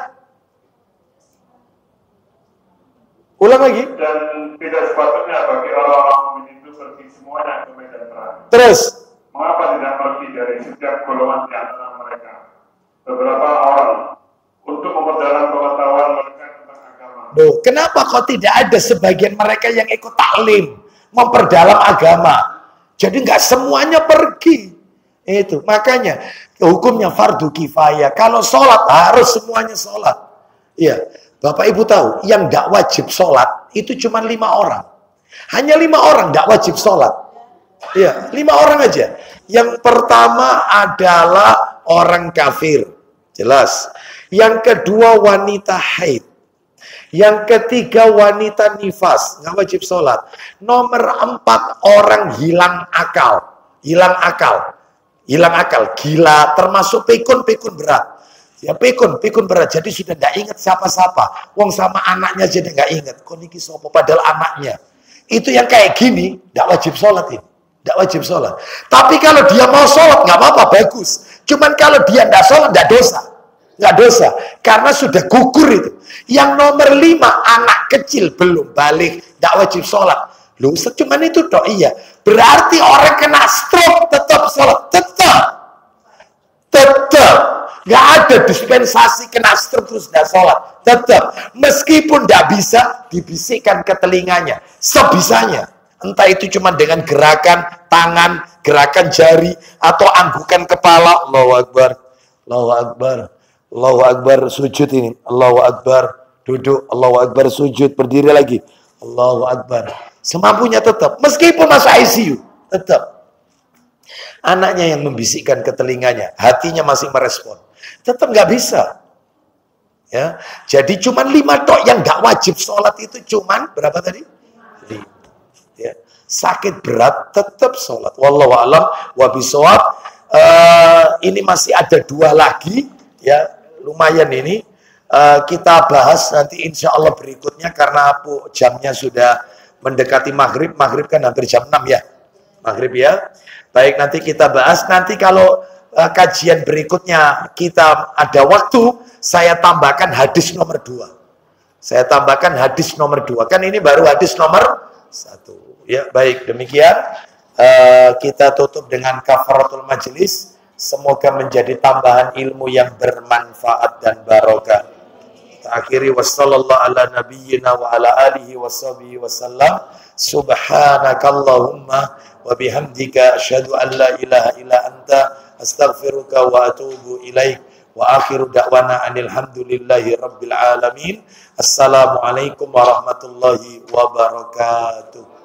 Ulang lagi. Dan tidak sepatutnya bagi orang-orang musyrik itu pergi semuanya ke medan perang. Terus. Mengapa tidak pergi dari setiap golongan di antara mereka beberapa orang untuk Loh, kenapa kok tidak ada sebagian mereka yang ikut taklim, memperdalam agama? Jadi nggak semuanya pergi. Itu makanya hukumnya fardu kifayah. Kalau sholat harus semuanya sholat. Iya, Bapak Ibu tahu, yang nggak wajib sholat itu cuma 5 orang. Hanya 5 orang nggak wajib sholat. Iya, 5 orang aja. Yang pertama adalah orang kafir, jelas. Yang kedua wanita haid. Yang ketiga wanita nifas, nggak wajib sholat. Nomor 4 orang hilang akal. Hilang akal. Hilang akal, gila, termasuk pikun berat. Ya pikun berat, jadi sudah nggak ingat siapa-siapa. Wong sama anaknya jadi nggak ingat. Kok niki sopo padahal anaknya. Itu yang kayak gini, nggak wajib sholat ini. Nggak wajib sholat. Tapi kalau dia mau sholat, nggak apa-apa, bagus. Cuman kalau dia nggak sholat, nggak dosa. Nggak dosa, karena sudah gugur itu. Yang nomor 5, anak kecil belum balik, nggak wajib sholat. Loh, cuman itu toh, iya. Berarti orang kena stroke tetap sholat, tetap. Nggak ada dispensasi kena stroke terus nggak sholat, tetap. Meskipun nggak bisa dibisikkan ke telinganya, sebisanya. Entah itu cuma dengan gerakan tangan, gerakan jari, atau anggukan kepala. Allahu Akbar, Allahu Akbar. Allahu Akbar, sujud ini. Allahu Akbar, duduk. Allahu Akbar, sujud, berdiri lagi. Allahu Akbar. Semampunya tetap. Meskipun masuk ICU, tetap. Anaknya yang membisikkan ke telinganya, hatinya masih merespon. Tetap nggak bisa. Ya, jadi cuman 5 tok yang nggak wajib sholat itu cuman berapa tadi? 5. Ya. Sakit berat tetap sholat. Wallahu a'lam wa bishawab. Ini masih ada 2 lagi. Ya, lumayan ini. Kita bahas nanti insya Allah berikutnya karena jamnya sudah mendekati maghrib. Maghrib kan hampir jam 6 ya. Maghrib ya. Baik, nanti kita bahas. Nanti kalau kajian berikutnya kita ada waktu, saya tambahkan hadis nomor 2. Saya tambahkan hadis nomor 2. Kan ini baru hadis nomor 1. Ya, baik. Demikian kita tutup dengan kafaratul majelis. Semoga menjadi tambahan ilmu yang bermanfaat dan barokah. Akhiri wassallallahu ala nabiyyina wa ala alihi washabihi wasallam. Subhanakallahumma wa bihamdika asyhadu an la ilaha illa anta astaghfiruka wa atubu ilaik. Wa akhiru da'wana anil hamdulillahi rabbil alamin. Assalamualaikum warahmatullahi wabarakatuh.